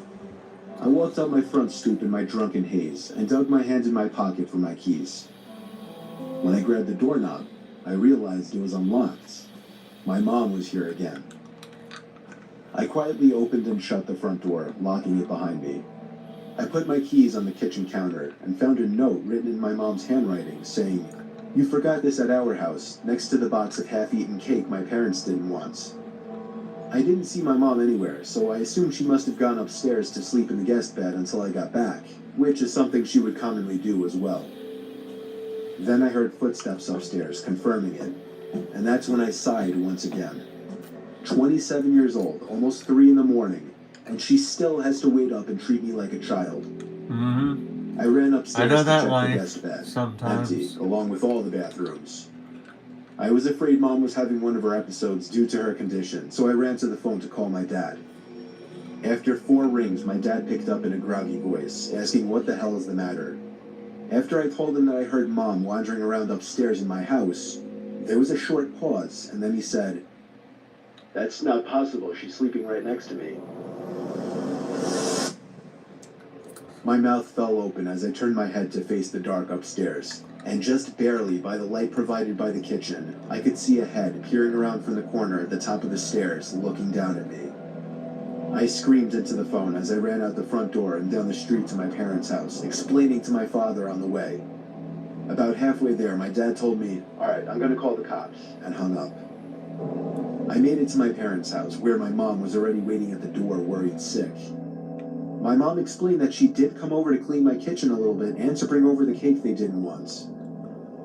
L: I walked up my front stoop in my drunken haze and dug my hand in my pocket for my keys. When I grabbed the doorknob, I realized it was unlocked. My mom was here again. I quietly opened and shut the front door, locking it behind me. I put my keys on the kitchen counter and found a note written in my mom's handwriting saying, "You forgot this at our house, next to the box of half-eaten cake my parents didn't want." I didn't see my mom anywhere, so I assumed she must have gone upstairs to sleep in the guest bed until I got back, which is something she would commonly do as well. Then I heard footsteps upstairs, confirming it, and that's when I sighed once again. 27 years old, almost 3 in the morning, and she still has to wait up and treat me like a child.
A: Mm-hmm.
L: I ran upstairs
A: I know
L: to
A: that
L: check
A: life
L: the guest bed,
A: sometimes.
L: empty, along with all the bathrooms. I was afraid Mom was having one of her episodes due to her condition, so I ran to the phone to call my dad. After 4 rings, my dad picked up in a groggy voice, asking what the hell is the matter. After I told him that I heard Mom wandering around upstairs in my house, there was a short pause, and then he said, "That's not possible, she's sleeping right next to me." My mouth fell open as I turned my head to face the dark upstairs, and just barely by the light provided by the kitchen, I could see a head peering around from the corner at the top of the stairs, looking down at me. I screamed into the phone as I ran out the front door and down the street to my parents' house, explaining to my father on the way. About halfway there, my dad told me, "All right, I'm gonna call the cops," and hung up. I made it to my parents' house, where my mom was already waiting at the door, worried sick. My mom explained that she did come over to clean my kitchen a little bit and to bring over the cake they didn't want.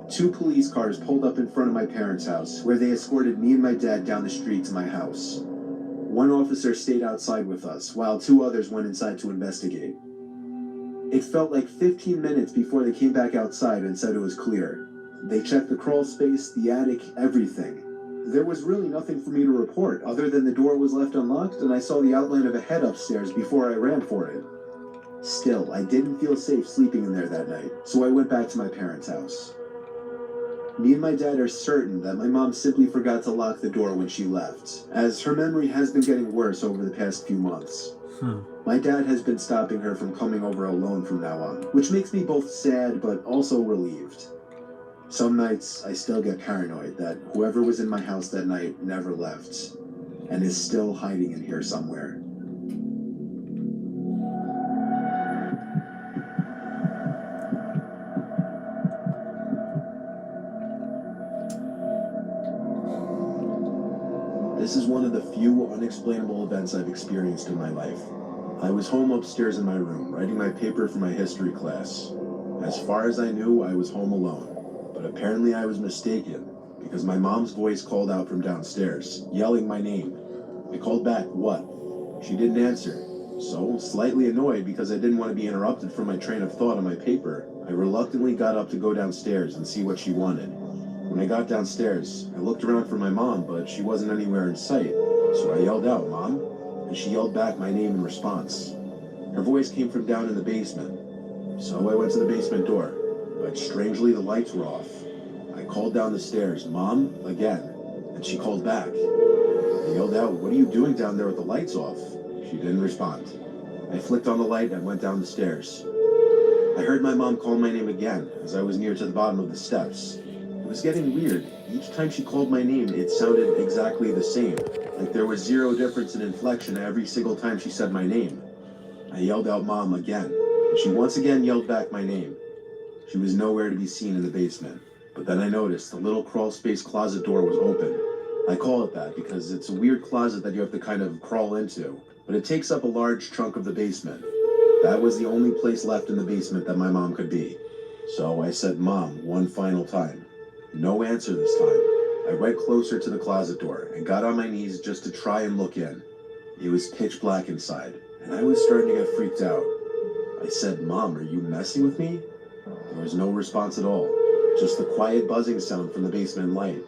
L: 2 police cars pulled up in front of my parents' house, where they escorted me and my dad down the street to my house. 1 officer stayed outside with us, while 2 others went inside to investigate. It felt like 15 minutes before they came back outside and said it was clear. They checked the crawl space, the attic, everything. There was really nothing for me to report, other than the door was left unlocked and I saw the outline of a head upstairs before I ran for it. Still, I didn't feel safe sleeping in there that night, so I went back to my parents' house. Me and my dad are certain that my mom simply forgot to lock the door when she left, as her memory has been getting worse over the past few months. My dad has been stopping her from coming over alone from now on, which makes me both sad but also relieved. Some nights, I still get paranoid that whoever was in my house that night never left, and is still hiding in here somewhere. This is one of the few unexplainable events I've experienced in my life. I was home upstairs in my room, writing my paper for my history class. As far as I knew, I was home alone. But apparently I was mistaken, because my mom's voice called out from downstairs, yelling my name. I called back, "What?" She didn't answer. So, slightly annoyed because I didn't want to be interrupted from my train of thought on my paper, I reluctantly got up to go downstairs and see what she wanted. When I got downstairs, I looked around for my mom, but she wasn't anywhere in sight. So I yelled out, "Mom?" And she yelled back my name in response. Her voice came from down in the basement. So I went to the basement door, but strangely the lights were off. I called down the stairs, "Mom?" again, and she called back. I yelled out, "What are you doing down there with the lights off?" She didn't respond. I flicked on the light and went down the stairs. I heard my mom call my name again as I was near to the bottom of the steps. It was getting weird. Each time she called my name, it sounded exactly the same. Like there was zero difference in inflection every single time she said my name. I yelled out, "Mom," again, and she once again yelled back my name. She was nowhere to be seen in the basement. But then I noticed the little crawl space closet door was open. I call it that because it's a weird closet that you have to kind of crawl into, but it takes up a large chunk of the basement. That was the only place left in the basement that my mom could be. So I said, "Mom," one final time. No answer this time. I went closer to the closet door and got on my knees just to try and look in. It was pitch black inside, and I was starting to get freaked out. I said, "Mom, are you messing with me?" There was no response at all, just the quiet buzzing sound from the basement light.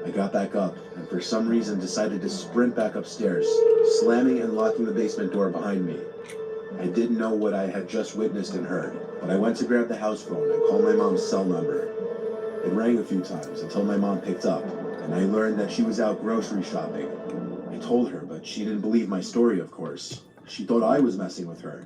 L: I got back up, and for some reason decided to sprint back upstairs, slamming and locking the basement door behind me. I didn't know what I had just witnessed and heard, but I went to grab the house phone and call my mom's cell number. It rang a few times until my mom picked up, and I learned that she was out grocery shopping. I told her, but she didn't believe my story, of course. She thought I was messing with her.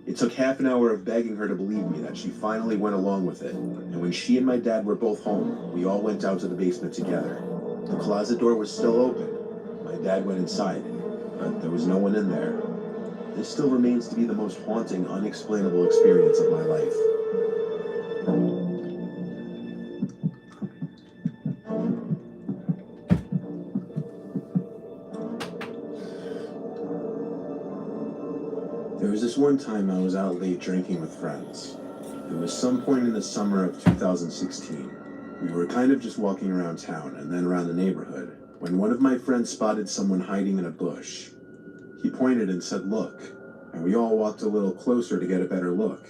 L: It took half an hour of begging her to believe me that she finally went along with it, and when she and my dad were both home, we all went down to the basement together. The closet door was still open. My dad went inside, but there was no one in there. This still remains to be the most haunting, unexplainable experience of my life. There was this one time I was out late drinking with friends. It was some point in the summer of 2016. We were kind of just walking around town and then around the neighborhood when one of my friends spotted someone hiding in a bush. He pointed and said, "Look," and we all walked a little closer to get a better look.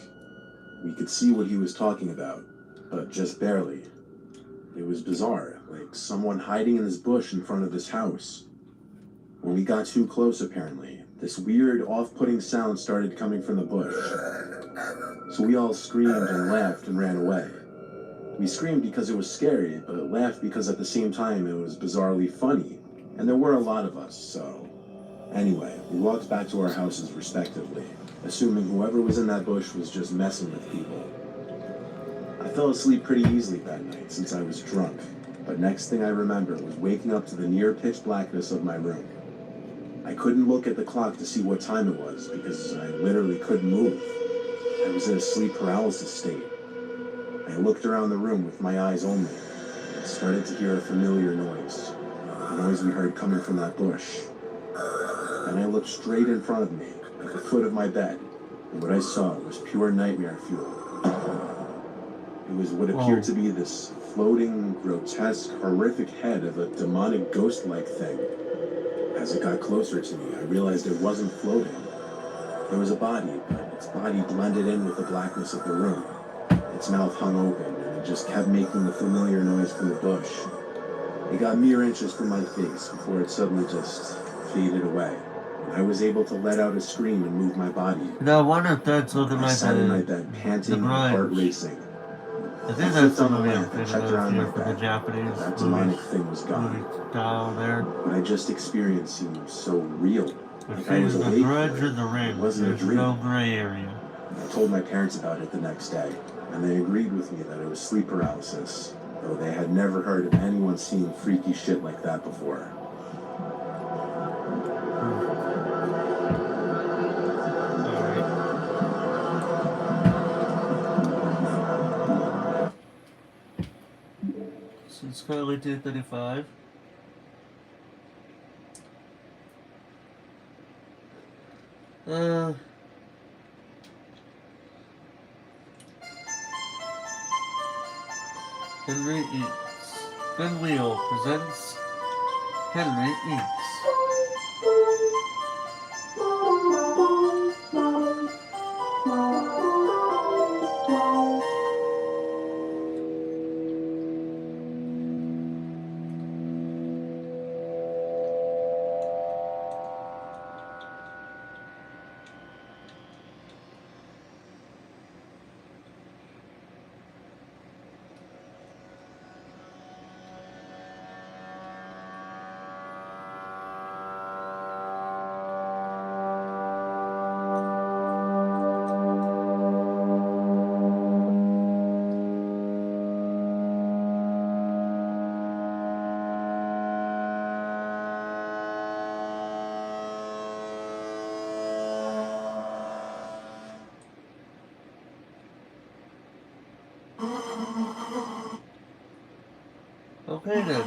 L: We could see what he was talking about, but just barely. It was bizarre, like someone hiding in this bush in front of this house. When we got too close, apparently, this weird, off-putting sound started coming from the bush. So we all screamed and laughed and ran away. We screamed because it was scary, but laughed because at the same time it was bizarrely funny. And there were a lot of us, so... Anyway, we walked back to our houses respectively, assuming whoever was in that bush was just messing with people. I fell asleep pretty easily that night since I was drunk, but next thing I remember was waking up to the near pitch blackness of my room. I couldn't look at the clock to see what time it was because I literally couldn't move. I was in a sleep paralysis state. I looked around the room with my eyes only and started to hear a familiar noise. The noise we heard coming from that bush. And I looked straight in front of me, at the foot of my bed, and what I saw was pure nightmare fuel. It was what appeared to be this floating, grotesque, horrific head of a demonic ghost-like thing. As it got closer to me, I realized it wasn't floating. There was a body, but its body blended in with the blackness of the room. Its mouth hung open, and it just kept making the familiar noise from the bush. It got mere inches from my face before it suddenly just faded away. I was able to let out a scream and move my body.
A: No, I wonder if that's looking
L: I
A: like
L: sat in my bed, panting, heart racing.
A: I think
L: I
A: that's
L: slipped on the
A: something
L: lamp and checked around my
A: for the
L: bed.
A: Japanese
L: That demonic thing was gone.
A: movie style there.
L: What I just experienced seemed so real.
A: It's
L: Like I was
A: the
L: awake.
A: Grudge of the Ring.
L: It wasn't a
A: There's
L: dream.
A: no gray area.
L: I told my parents about it the next day, and they agreed with me that it was sleep paralysis, though they had never heard of anyone seeing freaky shit like that before.
A: So it's currently 2:35. Henry Eats. Pinwheel presents Henry Eats. Okay then.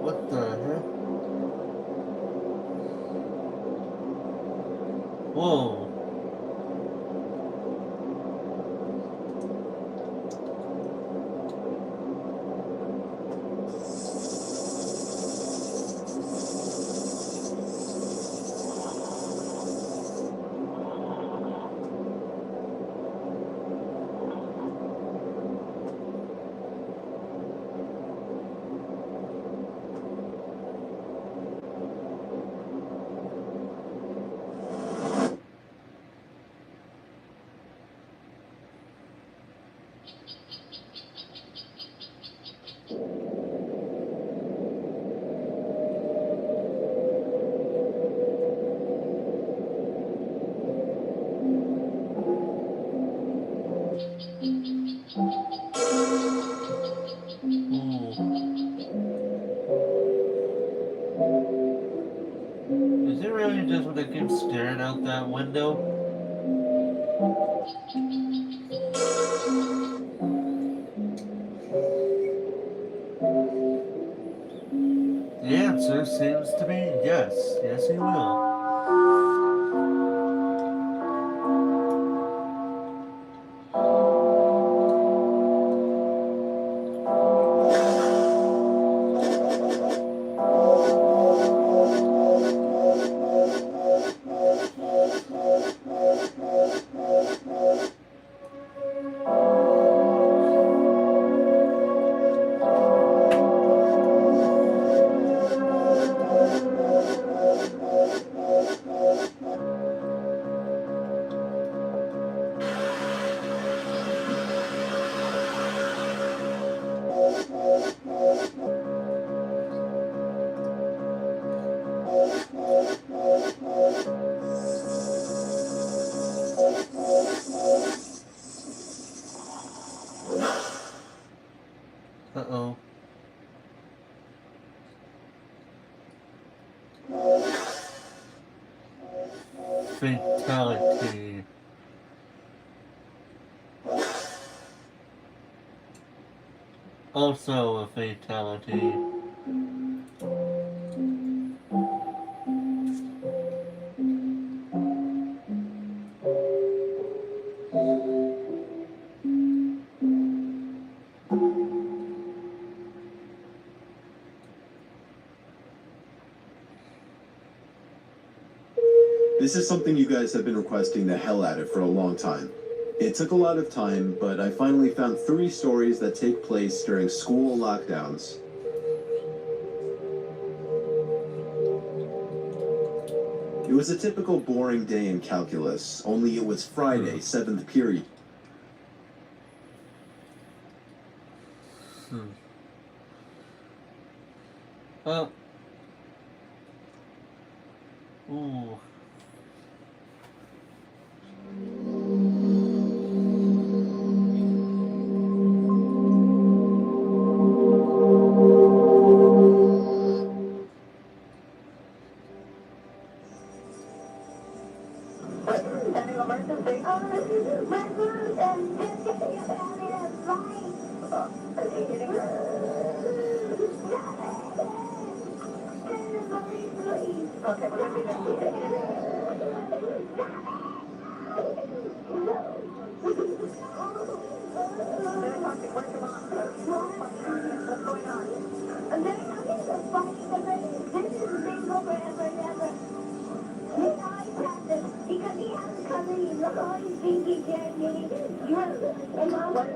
A: What the heck? Whoa. Is it really just when they keep staring out that window? The answer seems to be yes. Yes, he will. Uh-oh. Fatality. Also a fatality.
L: This is something you guys have been requesting the hell out of for a long time. It took a lot of time, but I finally found 3 stories that take place during school lockdowns. It was a typical boring day in calculus, only it was Friday, 7th period.
A: Well. Ooh.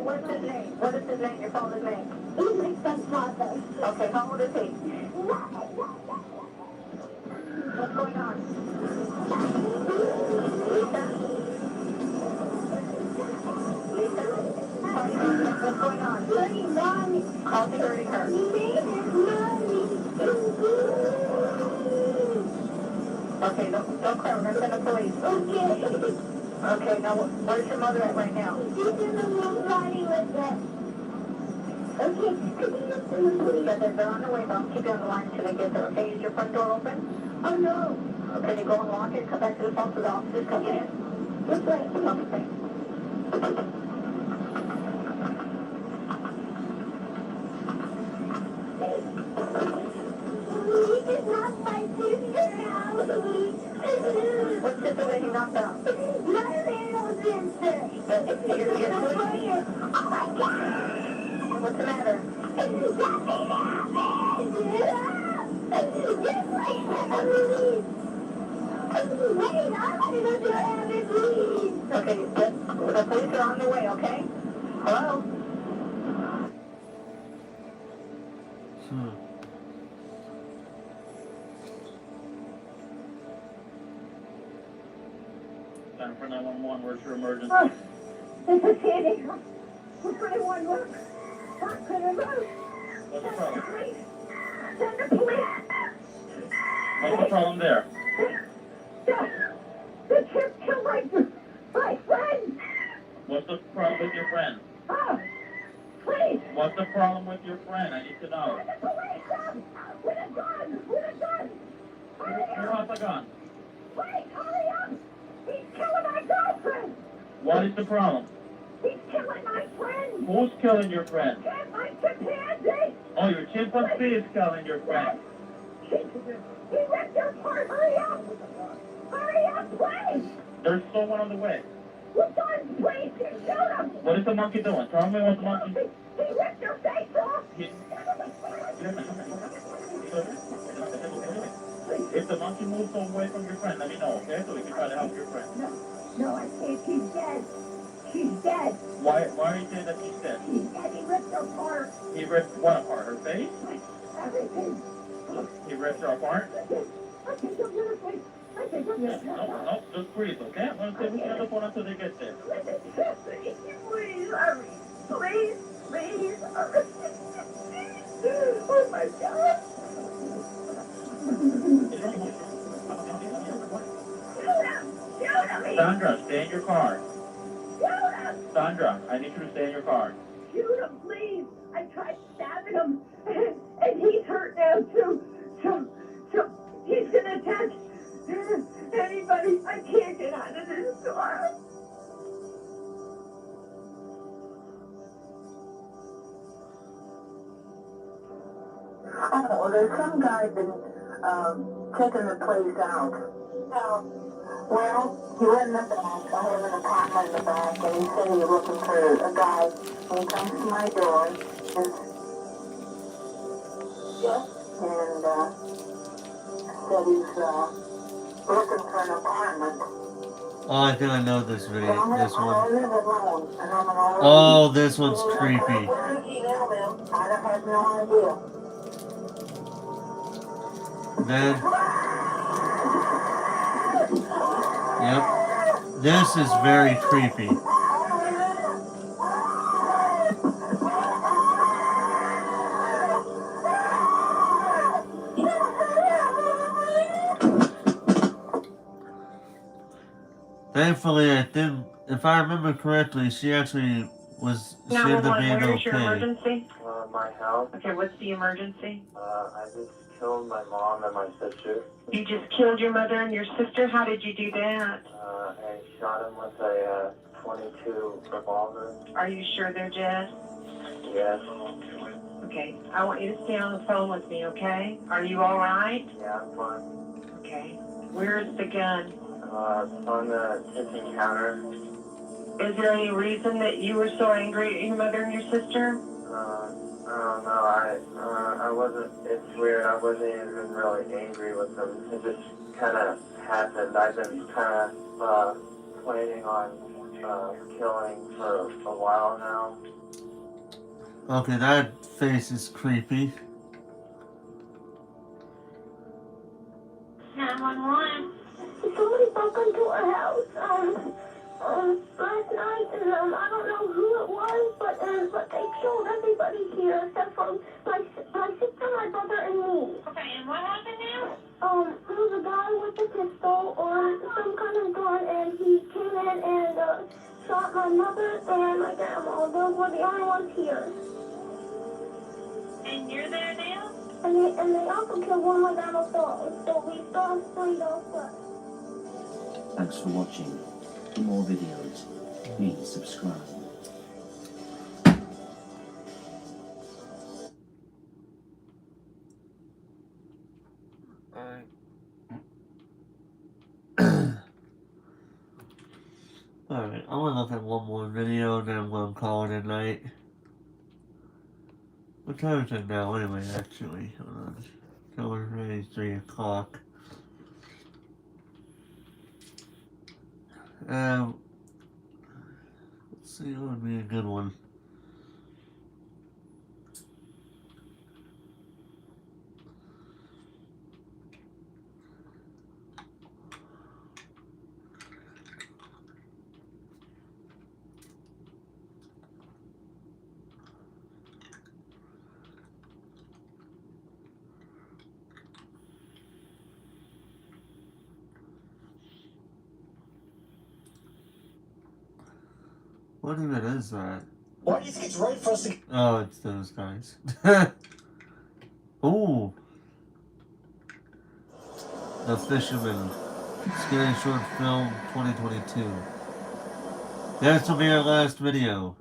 M: What's his name? What is his name? Your father's name? He's my stepfather. Okay, how old is he? What's going on? Lisa? Lisa? What's going on? Mommy. Call security her. Mommy. Okay, don't cry. We're going to send the police. Okay. Okay, now where's your mother at right now? She's in the room riding with us. Okay. They're on the way, but I'll keep you on the line until they get there. Okay, is your front door open? Oh, no. Okay, you go and lock it, come back to the phone so the officers come in. This way. Okay. He did not my sister out. What sister that he knocked out? My little sister. Oh my God. What's the matter? Something happened. Wait, I'm gonna go have it, please. Okay, the police are on their way, okay? Hello?
N: Time for 911, where's your emergency?
M: Oh, it's a Sandy. We're 21, look. Not gonna move.
N: What's the problem?
M: Send the police.
N: What's the problem there?
M: The chip killed my friend.
N: What's the problem with your friend?
M: Oh, please.
N: What's the problem with your friend? I need to know.
M: Send the police up. With a gun. With a gun.
N: Who wants a gun?
M: Wait, hurry up. He's killing my girlfriend.
N: What is the problem?
M: He's killing my friend.
N: Who's killing your friend?
M: My chimpanzee.
N: Oh, your chimpanzee is killing your friend.
M: He ripped her apart. Hurry up. Hurry up, please.
N: There's someone on the way.
M: Who's on, please? Shoot him.
N: What is the monkey doing? Tell me what the monkey...
M: He ripped her face off.
N: If the monkey moves away from your friend, let me know, okay? So we can try to help your friend.
M: No, I can't. She's dead. She's dead.
N: Why are you saying that she's dead?
M: She's dead. He ripped her apart.
N: He ripped what apart? Her face?
M: Everything.
N: He ripped her apart?
M: I think I'm gonna wait. I think I'm gonna
N: No, just breathe, okay? I'm gonna say we can have the phone until they get there.
M: Please, hurry. Please, please, hurry. Oh my God.
N: Sandra, stay in your car.
M: Shoot him!
N: Sandra, I need you to stay in your car.
M: Shoot him, please! I tried stabbing him, and he's hurt now too. So he's gonna attack anybody. I can't get out of this car. Oh, there's some guy been checking the place out. Oh. Well, he went in the back. I have an apartment in the back, and he said he was looking for a guy. And he comes to my door, and said he's looking for an apartment.
A: Oh, I think I know this video. This
M: I
A: one.
M: live alone, and I'm an old
A: Oh, this one's creepy.
M: I have no idea.
A: Then. Yep. This is very creepy. Thankfully, I think, if I remember correctly, she actually was, she ended up being
O: where's your
A: okay.
O: emergency?
P: My house.
O: Okay, what's the emergency?
P: I just killed my mom and my sister.
O: You just killed your mother and your sister? How did you do that?
P: I shot him with a .22 revolver.
O: Are you sure they're dead?
P: Yes.
O: Okay, I want you to stay on the phone with me, okay? Are you all right?
P: Yeah, I'm fine.
O: Okay. Where's the gun?
P: On the kitchen counter.
O: Is there any reason that you were so angry at your mother and your sister?
P: I don't know. I wasn't, it's weird. I wasn't even really angry with them. It just kind of happened. I've been kind of planning on killing for a while now.
A: Okay, that face is creepy.
M: 911. Somebody broke into our house last night, and I don't know who it was, but they Grandma. Those were the only ones here.
O: And you're there now?
M: And they also killed one of my grandma's dogs, so we still have 3 dogs left.
J: Thanks for watching. For more videos, please subscribe.
A: Alright, I want to look at one more video and then I'm going to call it a night. What time is it now anyway, actually? Hold on. It's already 3 o'clock. Let's see what would be a good one. What even is that?
K: Why do you think it's right for us to...
A: Oh, it's those guys. Ooh. The Fisherman. Scary Short Film 2022. This will be our last video.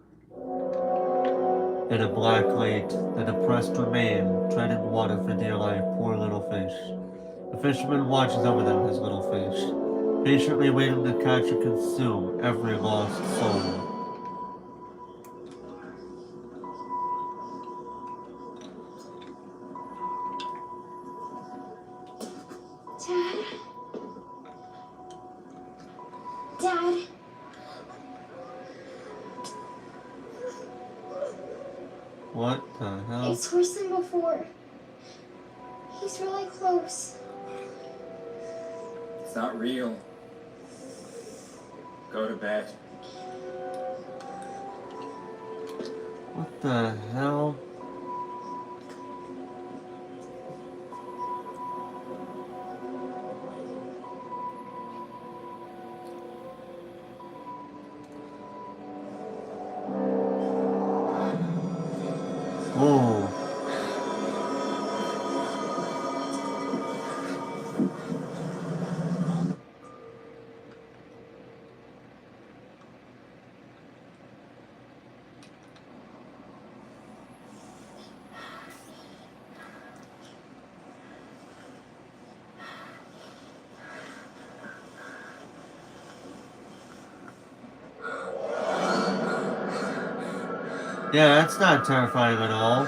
A: In a black lake, the depressed remain, treading water for dear life, poor little fish. The fisherman watches over them, his little fish, patiently waiting to catch and consume every lost soul.
M: Dad.
A: What the hell?
M: It's worse than before. He's really close.
Q: It's not real. Go to bed.
A: What the hell? Whoa. Yeah, that's not terrifying at all.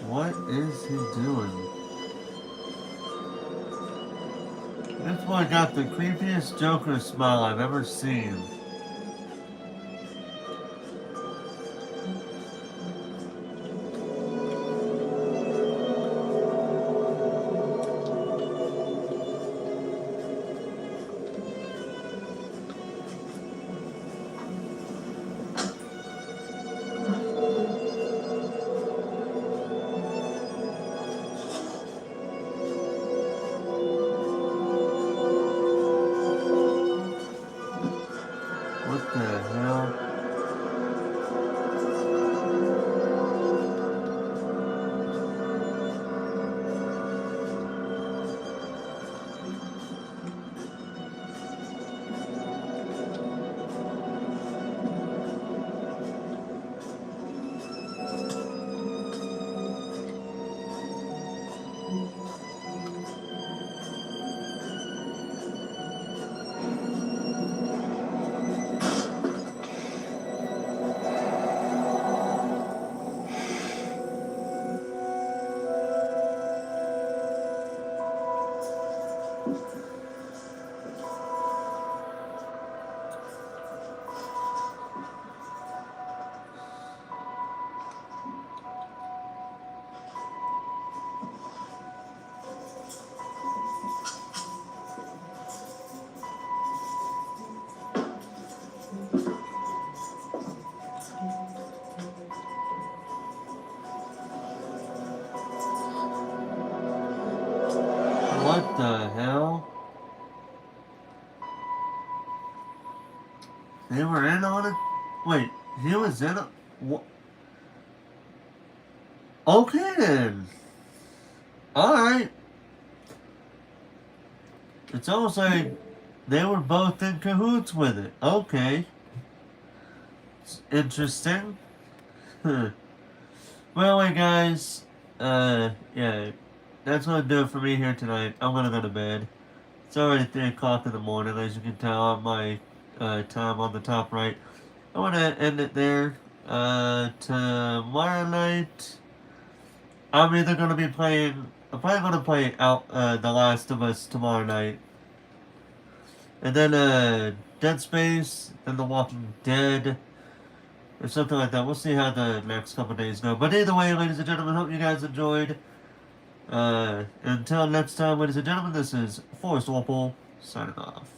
A: What is he doing? This boy got the creepiest Joker smile I've ever seen. What the hell? the hell? They were in on it? Wait, he was in it? What? Okay then. Alright. It's almost like they were both in cahoots with it. Okay. It's interesting. Well, anyway, guys. Yeah. That's gonna do it for me here tonight. I'm gonna go to bed. It's already 3 o'clock in the morning, as you can tell on my time on the top right. I want to end it there. Tomorrow night, I'm either going to be playing, I'm probably going to play out The Last of Us tomorrow night. And then Dead Space, then The Walking Dead, or something like that. We'll see how the next couple days go. But either way, ladies and gentlemen, hope you guys enjoyed. Until next time, ladies and gentlemen, this is Forrest Walpole signing off.